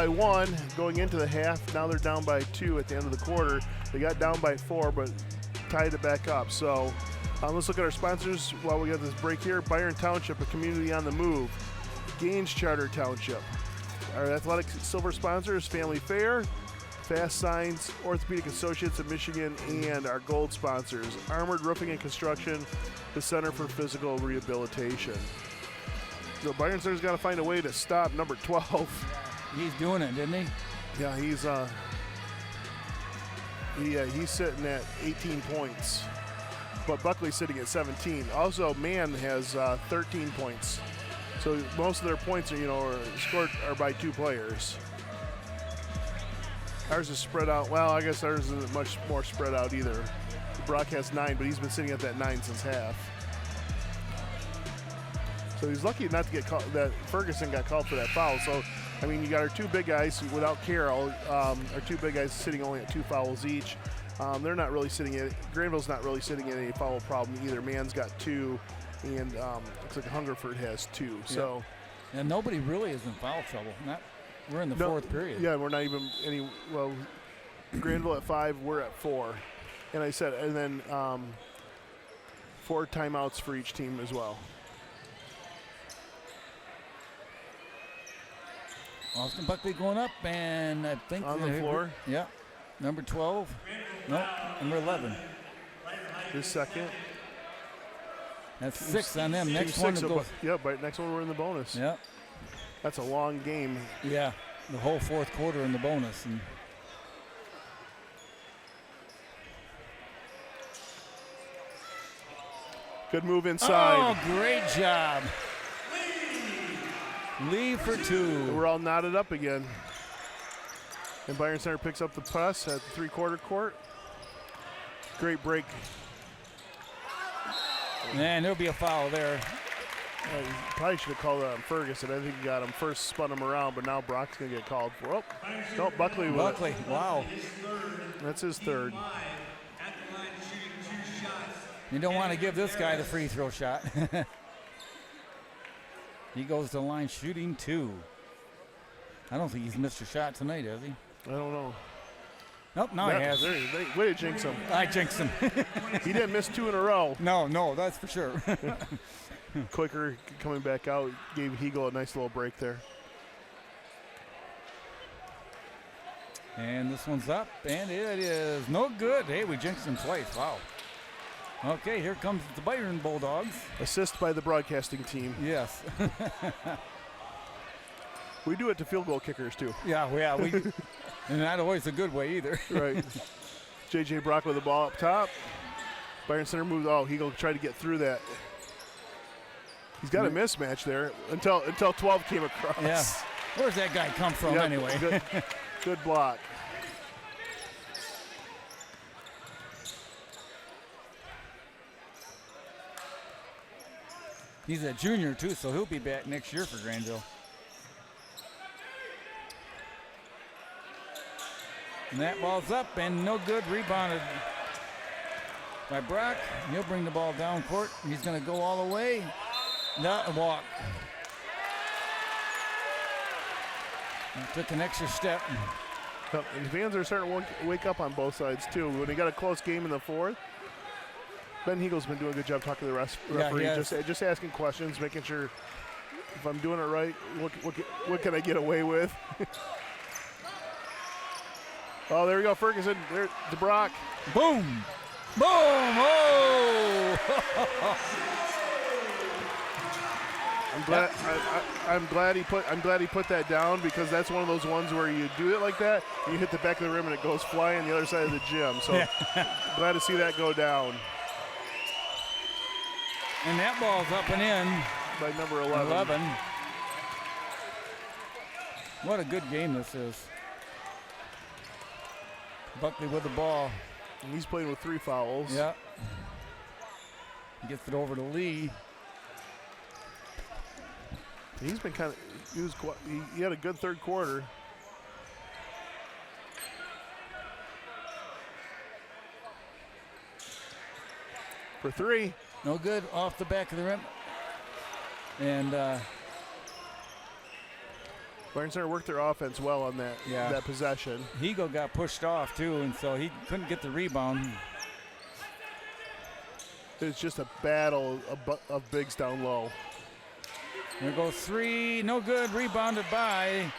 1 going into the half. Now they're down by 2 at the end of the quarter. They got down by 4, but tied it back up. So let's look at our sponsors while we got this break here. Byron Township, a community on the move. Gaines Charter Township. Our athletic silver sponsors, Family Fair, Fast Signs, Orthopedic Associates of Michigan, and our gold sponsors, Armored Roofing and Construction, the Center for Physical Rehabilitation. So Byron Center's got to find a way to stop number 12. He's doing it, didn't he? Yeah, he's sitting at 18 points, but Buckley's sitting at 17. Also, Mann has 13 points. So most of their points are scored by 2 players. Ours is spread out. Well, I guess ours isn't much more spread out either. Brock has 9, but he's been sitting at that 9 since half. So he's lucky not to get called. That Ferguson got called for that foul. So, I mean, you got our 2 big guys without Carroll. Our 2 big guys sitting only at 2 fouls each. They're not really sitting at. Granville's not really sitting at any foul problem either. Mann's got 2, and looks like Hungerford has 2. So, and nobody really is in foul trouble. We're in the 4th period. Yeah, we're not even any. Well, Grandville at 5, we're at 4, and I said, and then 4 timeouts for each team as well. Austin Buckley going up, and I think on the floor. Yeah, number 12. No, number 11. His second. That's 6 on them. Next one to go. Yep, right. Next one we're in the bonus. Yep. That's a long game. Yeah, the whole fourth quarter in the bonus. And good move inside. Oh, great job. Lead for 2. We're all knotted up again. And Byron Center picks up the press at the three-quarter court. Great break. And there'll be a foul there. Probably should have called it on Ferguson. I think he got him first, spun him around, but now Brock's going to get called for. Oh, no, Buckley. Buckley, wow. That's his third. You don't want to give this guy the free throw shot. He goes to the line shooting 2. I don't think he's missed a shot tonight, has he? I don't know. Nope, now he has. Way to jinx him. I jinxed him. He didn't miss 2 in a row. No, that's for sure. Quicker coming back out, gave Hegel a nice little break there. And this one's up, and it is no good. Hey, we jinxed him twice. Wow. Okay, here comes the Byron Bulldogs. Assist by the broadcasting team. Yes. We do it to field goal kickers, too. Yeah, we and not always a good way either. Right. J.J. Brock with the ball up top. Byron Center moves. Oh, Hegel tried to get through that. He's got a mismatch there until 12 came across. Yeah. Where's that guy come from anyway? Good block. He's a junior, too, so he'll be back next year for Grandville. And that ball's up and no good. Rebounded by Brock. He'll bring the ball down court. He's going to go all the way. Not a walk. Took an extra step. And fans are starting to wake up on both sides, too. When they got a close game in the fourth, Ben Hegel's been doing a good job talking to the referee, just asking questions, making sure if I'm doing it right, what can I get away with? Oh, there we go, Ferguson. There, to Brock. Boom! Boom! Oh! I'm glad he put that down, because that's one of those ones where you do it like that, you hit the back of the rim and it goes flying the other side of the gym. So glad to see that go down. And that ball's up and in by number 11. What a good game this is. Buckley with the ball. And he's playing with 3 fouls. Yeah. Gets it over to Lee. He's been he had a good third quarter. For 3. No good, off the back of the rim. And Byron Center worked their offense well on that possession. Hegel got pushed off too, and so he couldn't get the rebound. It's just a battle of bigs down low. There goes 3, no good, rebounded by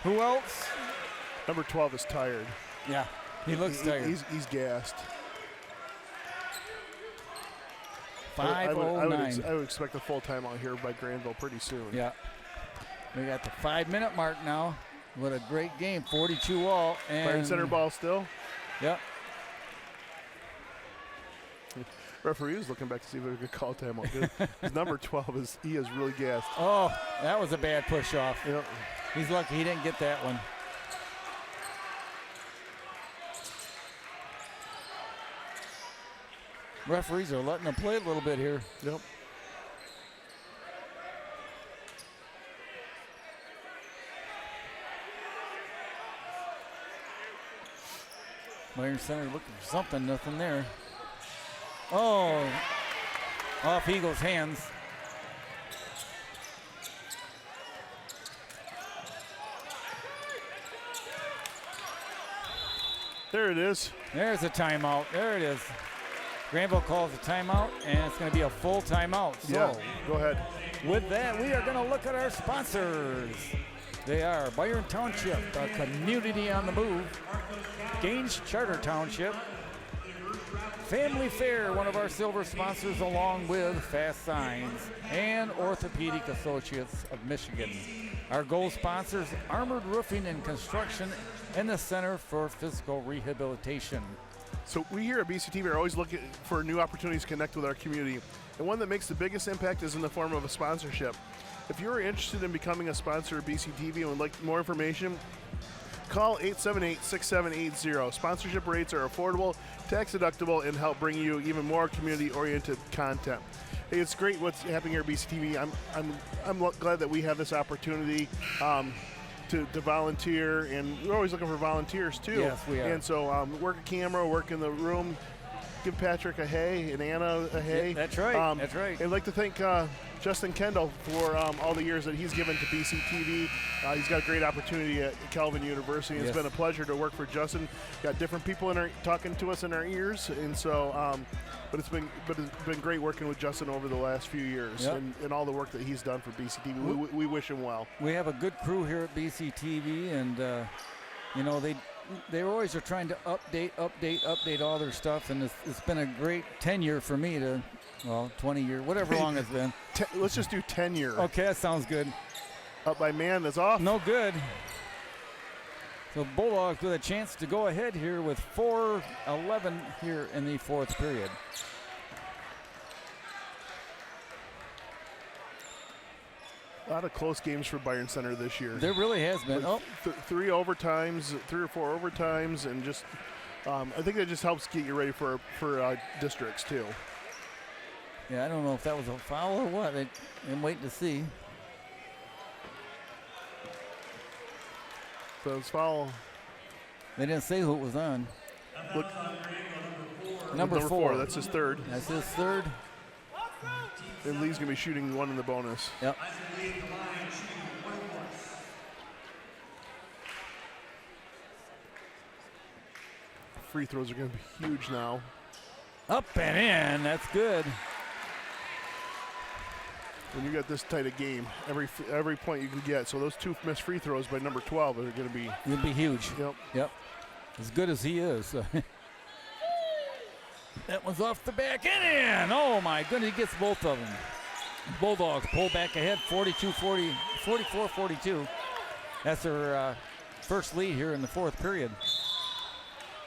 who else? Number 12 is tired. Yeah, he looks tired. He's gassed. 5:09. I would expect a full timeout here by Grandville pretty soon. Yeah. We got the 5-minute mark now. What a great game, 42 all. And Byron Center ball still. Yep. Referee was looking back to see if we could call timeout. His number 12 is really gassed. Oh, that was a bad push off. Yep. He's lucky he didn't get that one. Referees are letting them play a little bit here. Yep. Byron Center looking for something, nothing there. Oh, off Eagles' hands. There it is. There's a timeout. There it is. Grandville calls a timeout, and it's going to be a full timeout. So yeah, go ahead. With that, we are going to look at our sponsors. They are Byron Township, a community on the move. Gaines Charter Township. Family Fair, one of our silver sponsors, along with Fast Signs and Orthopedic Associates of Michigan. Our gold sponsors, Armored Roofing and Construction and the Center for Physical Rehabilitation. So we here at BCTV are always looking for new opportunities to connect with our community. And one that makes the biggest impact is in the form of a sponsorship. If you're interested in becoming a sponsor of BCTV and would like more information, call 878-6780. Sponsorship rates are affordable, tax deductible, and help bring you even more community-oriented content. Hey, it's great what's happening here at BCTV. I'm glad that we have this opportunity to volunteer, and we're always looking for volunteers too. Yes, we are. And so work a camera, work in the room, give Patrick a hey and Anna a hey. Yeah, that's right. That's right. And I'd like to thank Justin Kendall for all the years that he's given to BCTV. He's got a great opportunity at Calvin University. It's been a pleasure to work for Justin. Got different people talking to us in our ears, and so. But it's been great working with Justin over the last few years, and all the work that he's done for BCTV. We wish him well. We have a good crew here at BCTV, and you know they always are trying to update all their stuff, and it's been a great tenure for me to, 20 years, whatever long it's been. Let's just do 10 years. Okay, that sounds good. Up by man, that's off. No good. So Bulldogs with a chance to go ahead here with 4:11 here in the fourth period. A lot of close games for Byron Center this year. There really has been. Three or 4 overtimes, and just I think that just helps get you ready for districts too. Yeah, I don't know if that was a foul or what. I'm waiting to see. So it's foul. They didn't say who it was on. Look, number 4. That's his third. That's his third. And Lee's going to be shooting one in the bonus. Yep. Free throws are going to be huge now. Up and in. That's good. When you got this tight a game, every point you can get. So those 2 missed free throws by number 12 are going to be. It'll be huge. Yep. As good as he is. That one's off the back and in. Oh my goodness, he gets both of them. Bulldogs pull back ahead, 44-42. That's their first lead here in the fourth period.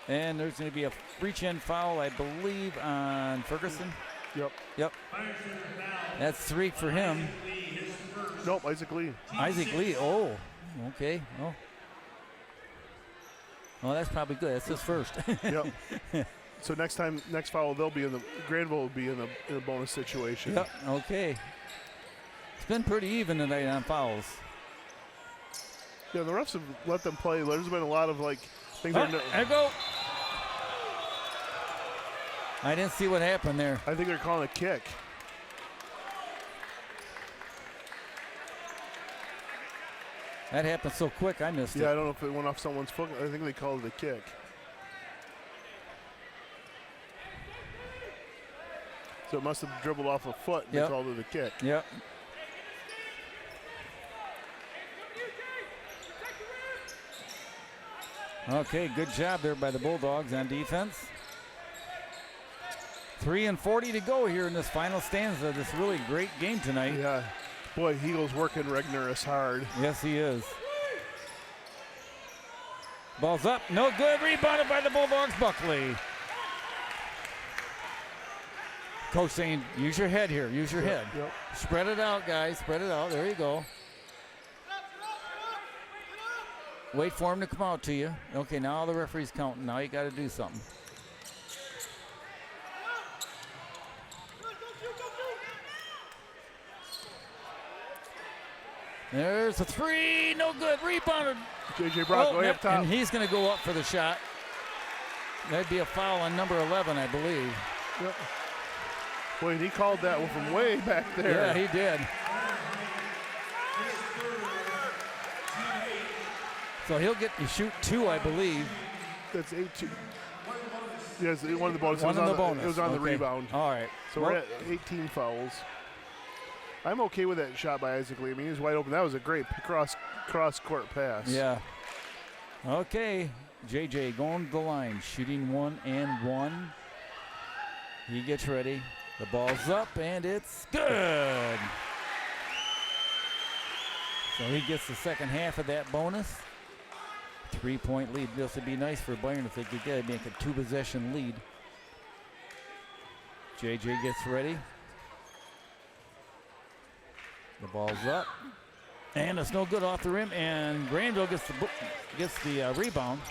And there's going to be a reach-in foul, I believe, on Ferguson. Yep. That's 3 for him. Nope, Isaac Lee. Oh, okay. Oh. Well, that's probably good. That's his first. Yep. So next foul, Grandville will be in a bonus situation. Yep. Okay. It's been pretty even tonight on fouls. Yeah, the refs have let them play. There's been a lot of things. There go. I didn't see what happened there. I think they're calling a kick. That happened so quick, I missed it. Yeah, I don't know if it went off someone's foot. I think they called it a kick. So it must have dribbled off a foot and they called it a kick. Yep. Okay, good job there by the Bulldogs on defense. 3:40 to go here in this final stanza of this really great game tonight. Yeah. Boy, Heagle's working Regnerus hard. Yes, he is. Ball's up. No good. Rebounded by the Bulldogs, Buckley. Coach saying, use your head here. Use your head. Yep. Spread it out, guys. Spread it out. There you go. Wait for him to come out to you. Okay, now the referee's counting. Now you got to do something. There's a 3, no good, rebounded. J.J. Brock way up top. And he's going to go up for the shot. That'd be a foul on number 11, I believe. Yep. Boy, he called that one from way back there. Yeah, he did. So he'll get to shoot 2, I believe. That's 8-2. Yes, one of the bonuses. One of the bonus. It was on the rebound. All right. So we're at 18 fouls. I'm okay with that shot by Isaac Lee. I mean, he was wide open. That was a great cross-court pass. Yeah. Okay. JJ going to the line, shooting 1 and 1. He gets ready. The ball's up, and it's good. So he gets the second half of that bonus. 3-point lead. This would be nice for Byron if they could get it, make a 2-possession lead. JJ gets ready. The ball's up. And it's no good off the rim, and Grandville gets the rebound.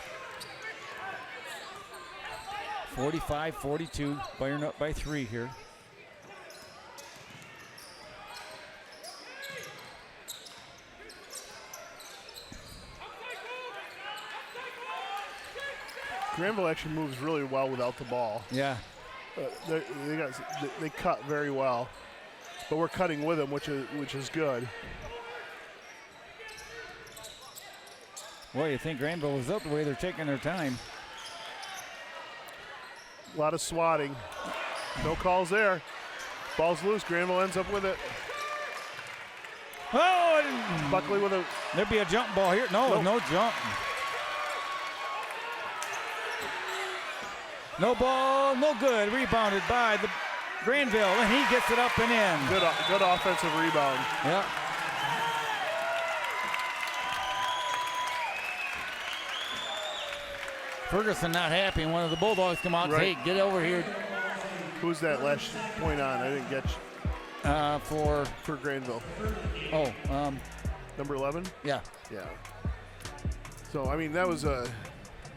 45-42. Byron up by 3 here. Grandville actually moves really well without the ball. Yeah. They cut very well, but we're cutting with them, which is good. Boy, you think Grandville was up the way they're taking their time. A lot of swatting. No calls there. Ball's loose. Grandville ends up with it. Oh! Buckley with a... There'd be a jump ball here. No, no jump. No ball, no good. Rebounded by the Grandville, and he gets it up and in. Good offensive rebound. Yeah. Ferguson not happy, and one of the Bulldogs come out and say, hey, get over here. Who's that last point on? I didn't get you. For Grandville. Oh. Number 11? Yeah. Yeah. So, I mean, that was a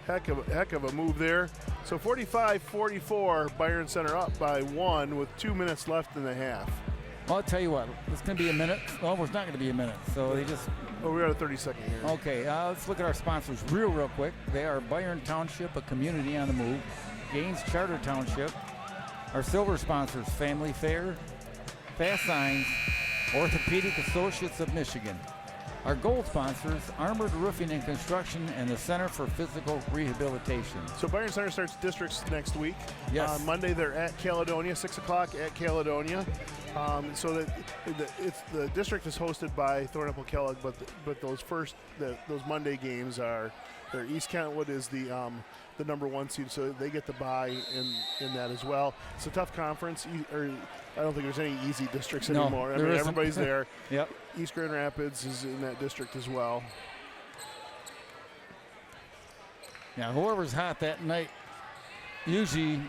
heck of a move there. So 45-44, Byron Center up by 1 with 2 minutes left in the half. Well, I'll tell you what, it's going to be a minute. Well, it's not going to be a minute, so they just... Oh, we're at a 30-second here. Okay, let's look at our sponsors real quick. They are Byron Township, a community on the move. Gaines Charter Township. Our silver sponsors, Family Fair, Fast Signs, Orthopedic Associates of Michigan. Our gold sponsors, Armored Roofing and Construction, and the Center for Physical Rehabilitation. So Byron Center starts districts next week. Yes. Monday they're at Caledonia, 6 o'clock at Caledonia. So that the district is hosted by Thornapple Kellogg, but those Monday games are East Kentwood is the number 1 seed, so they get the bye in that as well. It's a tough conference. I don't think there's any easy districts anymore. I mean, everybody's there. Yep. East Grand Rapids is in that district as well. Now, whoever's hot that night, usually,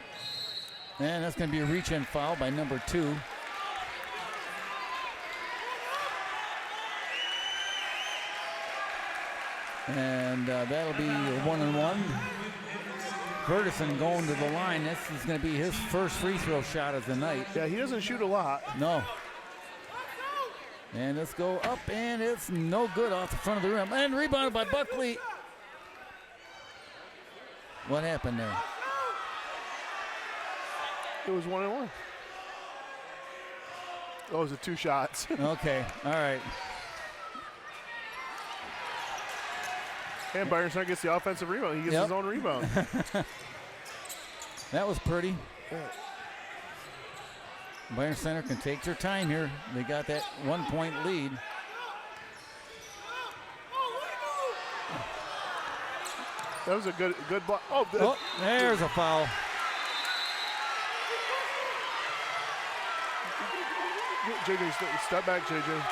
and that's going to be a reach-in foul by number 2. And that'll be a 1-and-1. Ferguson going to the line. This is going to be his first free throw shot of the night. Yeah, he doesn't shoot a lot. No. And let's go up, and it's no good off the front of the rim. And rebounded by Buckley. What happened there? It was 1-and-1. Oh, it was 2 shots. Okay, all right. And Byron Center gets the offensive rebound. He gets his own rebound. That was pretty. Byron Center can take their time here. They got that 1-point lead. That was a good block. Oh, there's a foul. JJ, step back, JJ.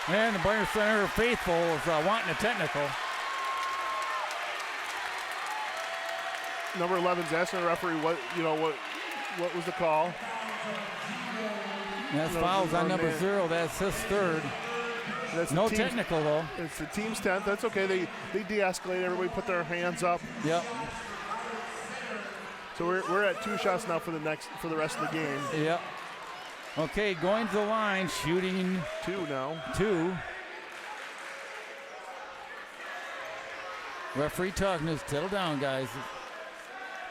And the Byron Center faithful is wanting a technical. Number 11's asking the referee what was the call. That's fouls on number 0. That's his 3rd. That's no technical though. It's the team's 10th. That's okay. They de-escalate. Everybody put their hands up. Yep. So we're at 2 shots now for the rest of the game. Yep. Okay, going to the line, shooting 2 now. 2. Referee talking to us, settle down, guys.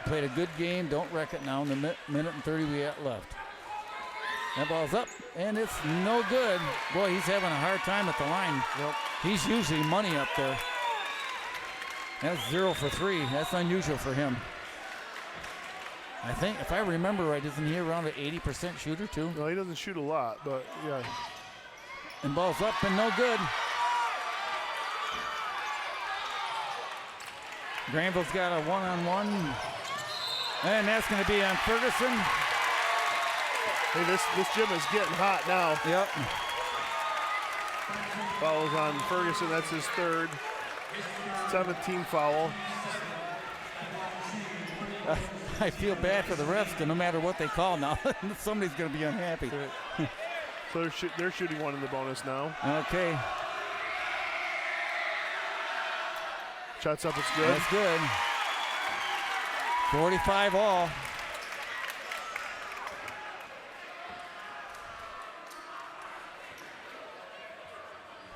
Played a good game, don't wreck it now in the minute and 30 we got left. That ball's up, and it's no good. Boy, he's having a hard time at the line. Yep. He's usually money up there. That's 0 for 3. That's unusual for him. I think, if I remember right, isn't he around an 80% shooter too? No, he doesn't shoot a lot, but yeah. And ball's up and no good. Granville's got a 1-on-1. And that's going to be on Ferguson. Hey, this gym is getting hot now. Yep. Fouls on Ferguson. That's his third. 17 foul. I feel bad for the refs, because no matter what they call now, somebody's going to be unhappy. So they're shooting one in the bonus now. Okay. Shots up, it's good. That's good. 45 all.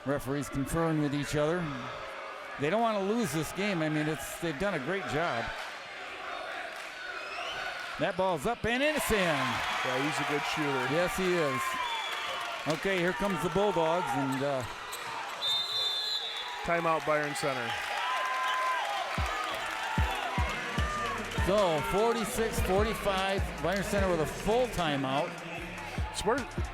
Referees conferring with each other. They don't want to lose this game. I mean, they've done a great job. That ball's up and it's in. Yeah, he's a good shooter. Yes, he is. Okay, here comes the Bulldogs, and timeout, Byron Center. So 46-45, Byron Center with a full timeout.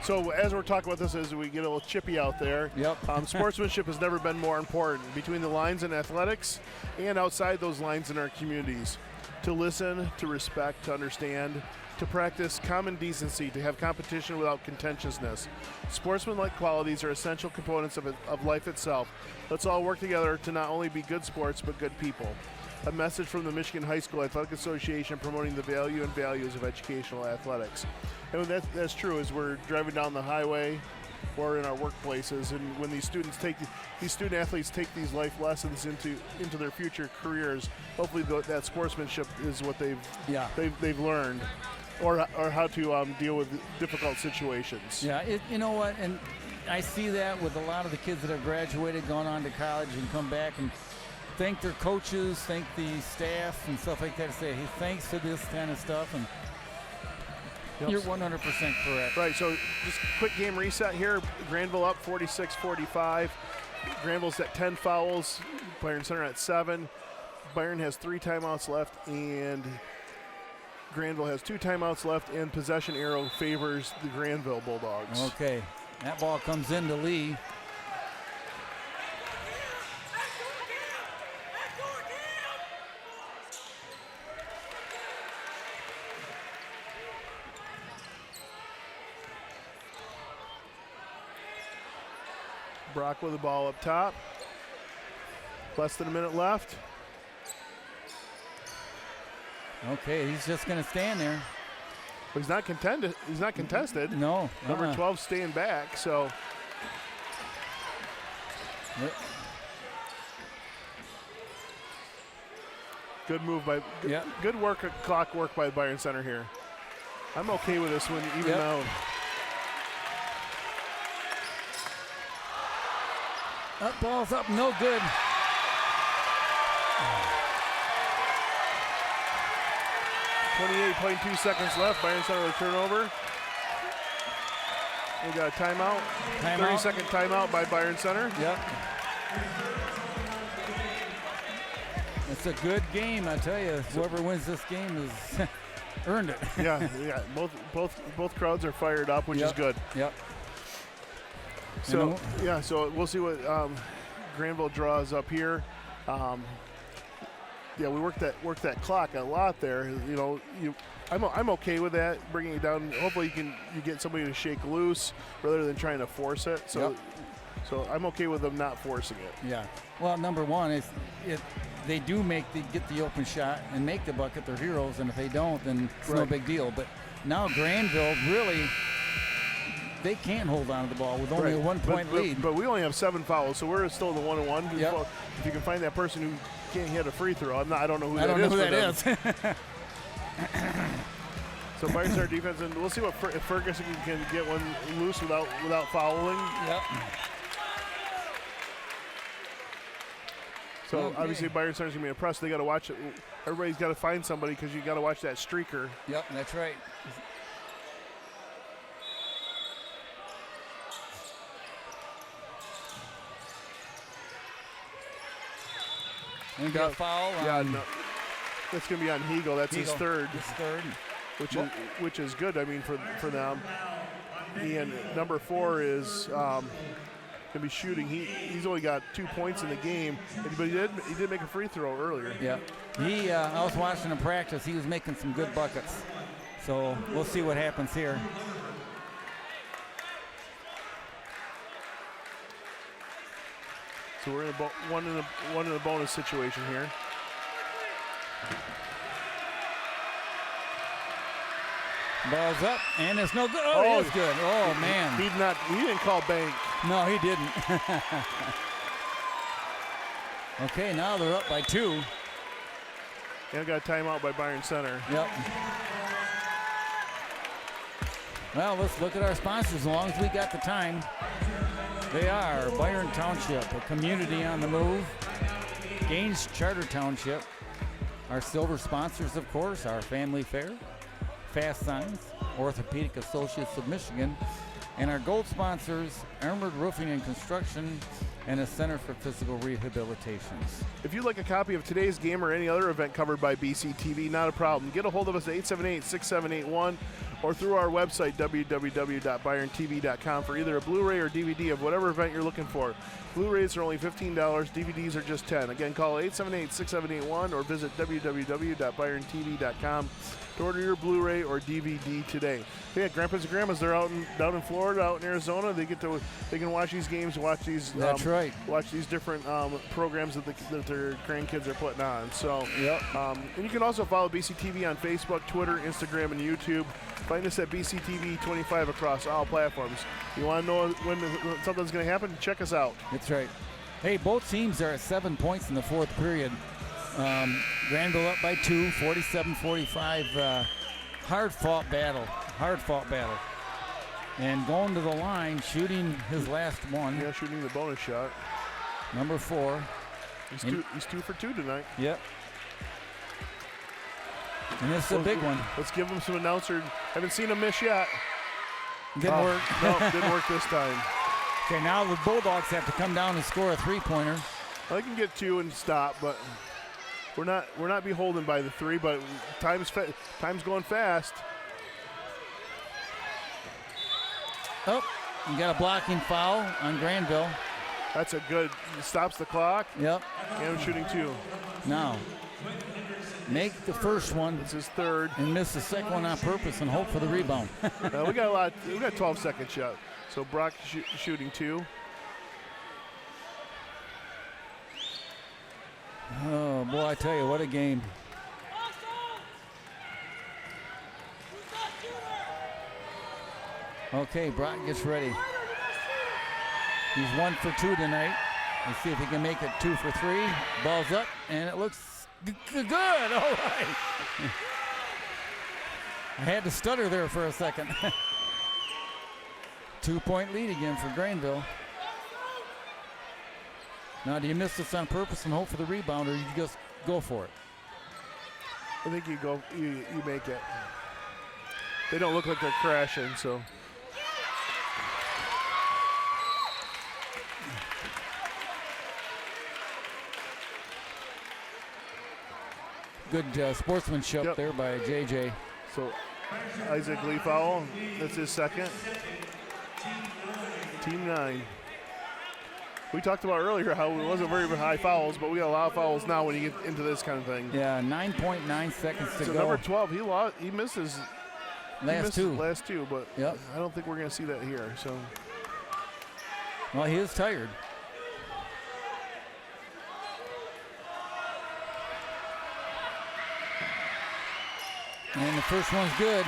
So as we're talking about this, as we get a little chippy out there, yep. Sportsmanship has never been more important between the lines in athletics and outside those lines in our communities. To listen, to respect, to understand, to practice common decency, to have competition without contentiousness. Sportsmanlike qualities are essential components of life itself. Let's all work together to not only be good sports, but good people. A message from the Michigan High School Athletic Association promoting the value and values of educational athletics. And that's true as we're driving down the highway or in our workplaces, and when these student athletes take these life lessons into their future careers, hopefully that sportsmanship is what they've learned, or how to deal with difficult situations. Yeah, you know what, and I see that with a lot of the kids that have graduated, gone on to college, and come back and thank their coaches, thank the staff and stuff like that, say, hey, thanks for this kind of stuff. And you're 100% correct. Right, so just quick game reset here. Grandville up 46-45. Grandville's at 10 fouls. Byron Center at 7. Byron has 3 timeouts left, and Grandville has 2 timeouts left, and possession arrow favors the Grandville Bulldogs. Okay, that ball comes into Lee. Brock with the ball up top. Less than a minute left. Okay, he's just going to stand there. But he's not contested. No. Number 12 staying back, so. Yep. Good move by, good clock work by Byron Center here. I'm okay with this one, even though. Up, ball's up, no good. .2 seconds left. Byron Center with a turnover. We got a timeout. 30-second timeout by Byron Center. Yep. It's a good game, I tell you. Whoever wins this game has earned it. yeah. Both crowds are fired up, which is good. Yep. So so we'll see what Grandville draws up here. We worked that clock a lot there. You know, I'm okay with that, bringing it down. Hopefully you get somebody to shake loose rather than trying to force it. So I'm okay with them not forcing it. Yeah. Well, number one is if they do get the open shot and make the bucket, they're heroes, and if they don't, then it's no big deal. But now Grandville really. They can't hold on to the ball with only a 1-point lead. But we only have 7 fouls, so we're still in the 1-1. Yep. If you can find that person who can't hit a free throw, I don't know who that is. So Byron's our defense, and we'll see if Ferguson can get one loose without fouling. Yep. So obviously Byron Center's gonna be impressed. They got to watch it. Everybody's got to find somebody because you got to watch that streaker. Yep, that's right. And got a foul. That's going to be on Hegel. That's his third. His third. Which is good. I mean, for them. And number 4 is to be shooting. He's only got 2 points in the game, but he did make a free throw earlier. Yeah. I was watching him practice. He was making some good buckets. So we'll see what happens here. So we're in one in a bonus situation here. Ball's up, and it's no good. Oh, it's good. Oh, man. He didn't call bank. No, he didn't. Okay, now they're up by 2. And got a timeout by Byron Center. Yep. Well, let's look at our sponsors as long as we got the time. They are Byron Township, a community on the move. Gaines Charter Township. Our silver sponsors, of course, are Family Fair, Fast Signs, Orthopedic Associates of Michigan, and our gold sponsors, Armored Roofing and Construction, and a Center for Physical Rehabilitations. If you'd like a copy of today's game or any other event covered by BCTV, not a problem. Get a hold of us at 878-6781 or through our website, www.byrontv.com, for either a Blu-ray or DVD of whatever event you're looking for. Blu-rays are only $15, DVDs are just $10. Again, call 878-6781 or visit www.byrontv.com to order your Blu-ray or DVD today. Yeah, grandpas and grandmas, they're down in Florida, out in Arizona. They can watch these games, watch these. That's right. Watch these different programs that their grandkids are putting on. So, yep. And you can also follow BCTV on Facebook, Twitter, Instagram, and YouTube. Find us at BCTV25 across all platforms. You want to know when something's going to happen? Check us out. That's right. Hey, both teams are at 7 points in the fourth period. Grandville up by 2, 47-45. Hard-fought battle. And going to the line, shooting his last one. Yeah, shooting the bonus shot. Number 4. He's 2 for 2 tonight. Yep. And this is a big one. Let's give him some announcer. Haven't seen him miss yet. Didn't work. No, didn't work this time. Okay, now the Bulldogs have to come down and score a 3-pointer. They can get 2 and stop, but we're not beholden by the 3. But time's going fast. Oh, you got a blocking foul on Grandville. That's a good. Stops the clock. Yep. And shooting 2. Now, make the first one. It's his 3rd. And miss the second one on purpose and hope for the rebound. We got 12-second shot. So Brock shooting 2. Oh boy, I tell you, what a game. Okay, Brock gets ready. He's 1 for 2 tonight. Let's see if he can make it 2 for 3. Ball's up, and it looks good. All right. I had to stutter there for a second. 2-point lead again for Grandville. Now, do you miss this on purpose and hope for the rebound, or you just go for it? I think you make it. They don't look like they're crashing, so. Good sportsmanship there by JJ. So Isaac Lee foul. That's his second. Team 9. We talked about earlier how it wasn't very high fouls, but we got a lot of fouls now when you get into this kind of thing. Yeah, 9.9 seconds to go. So number 12, he missed his last two, but yep. I don't think we're going to see that here. So, well, he is tired. And the first one's good.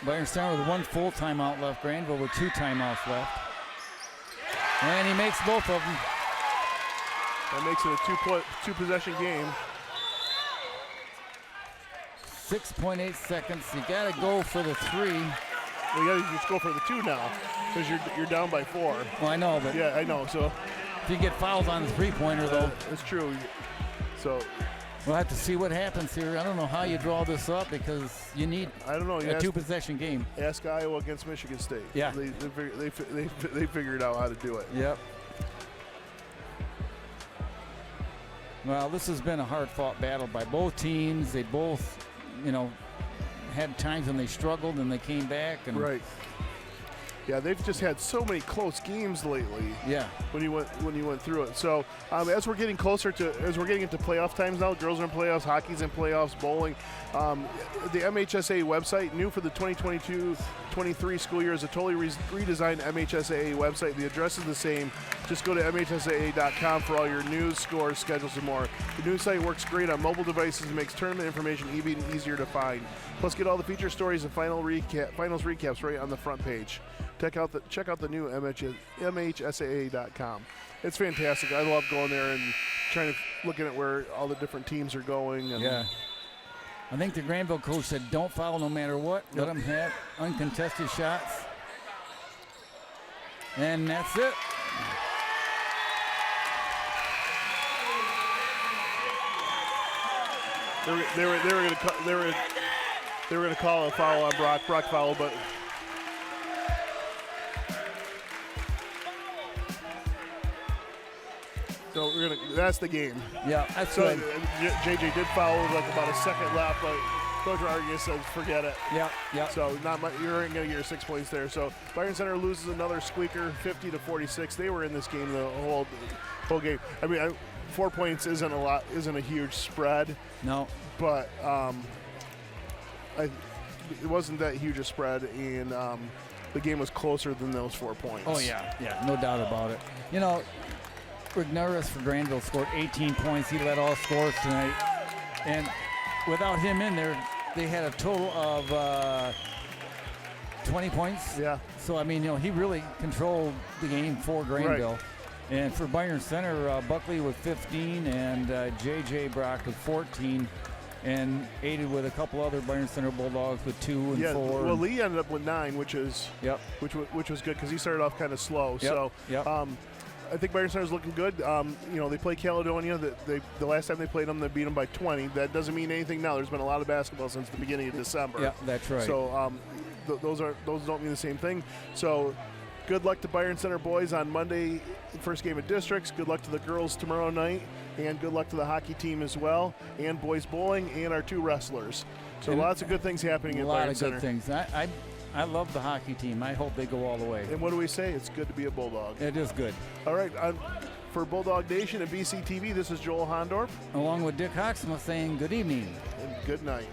Byron Center with 1 full timeout left. Grandville with 2 timeouts left. And he makes both of them. That makes it a two-possession game. 6.8 seconds. You got to go for the 3. You got to just go for the 2 now because you're down by 4. Well, I know, but yeah, I know. So if you get fouls on the 3-pointer, though, it's true. So we'll have to see what happens here. I don't know how you draw this up because you need a 2-possession game. Ask Iowa against Michigan State. Yeah, they figured out how to do it. Yep. Well, this has been a hard-fought battle by both teams. They both, had times when they struggled and they came back. And Right. Yeah, they've just had so many close games lately. Yeah. When you went through it. So as we're getting into playoff times now, girls are in playoffs, hockey's in playoffs, bowling. The MHSA website, new for the 2022-23 school year, is a totally redesigned MHSAA website. The address is the same. Just go to MHSAA.com for all your news, scores, schedules, and more. The new site works great on mobile devices and makes tournament information even easier to find. Plus, get all the feature stories and finals recaps right on the front page. Check out the new MHSAA.com. It's fantastic. I love going there and looking at where all the different teams are going. And yeah. I think the Grandville coach said, "Don't foul no matter what. Let them have uncontested shots." And that's it. They were going to call a foul on Brock. Brock fouled, but. So that's the game. Yeah, that's so good. JJ did foul with like about a second left, but Coach Rodriguez says forget it. Yeah. So you ain't gonna get your 6 points there. So Byron Center loses another squeaker, 50-46. They were in this game the whole game. I mean, 4 points isn't a huge spread. No. But it wasn't that huge a spread, and the game was closer than those 4 points. Oh yeah, no doubt about it. You know, Rignaris for Grandville scored 18 points. He led all scores tonight. And without him in there, they had a total of 20 points. Yeah. So, I mean, he really controlled the game for Grandville. Right. And for Byron Center, Buckley with 15 and J.J. Brock with 14. And aided with a couple other Byron Center Bulldogs with 2 and 4. Well, Lee ended up with 9, which was good because he started off kind of slow. So I think Byron Center's looking good. They play Caledonia. The last time they played them, they beat them by 20. That doesn't mean anything now. There's been a lot of basketball since the beginning of December. Yeah, that's right. So those don't mean the same thing. So good luck to Byron Center boys on Monday, first game of districts. Good luck to the girls tomorrow night. And good luck to the hockey team as well, and boys bowling, and our 2 wrestlers. So and lots of good things happening at Byron Center. A lot of good things. I love the hockey team. I hope they go all the way. And what do we say? It's good to be a Bulldog. It is good. All right. For Bulldog Nation and BCTV, this is Joel Hondorf. Along with Dick Hoxma saying good evening. And good night.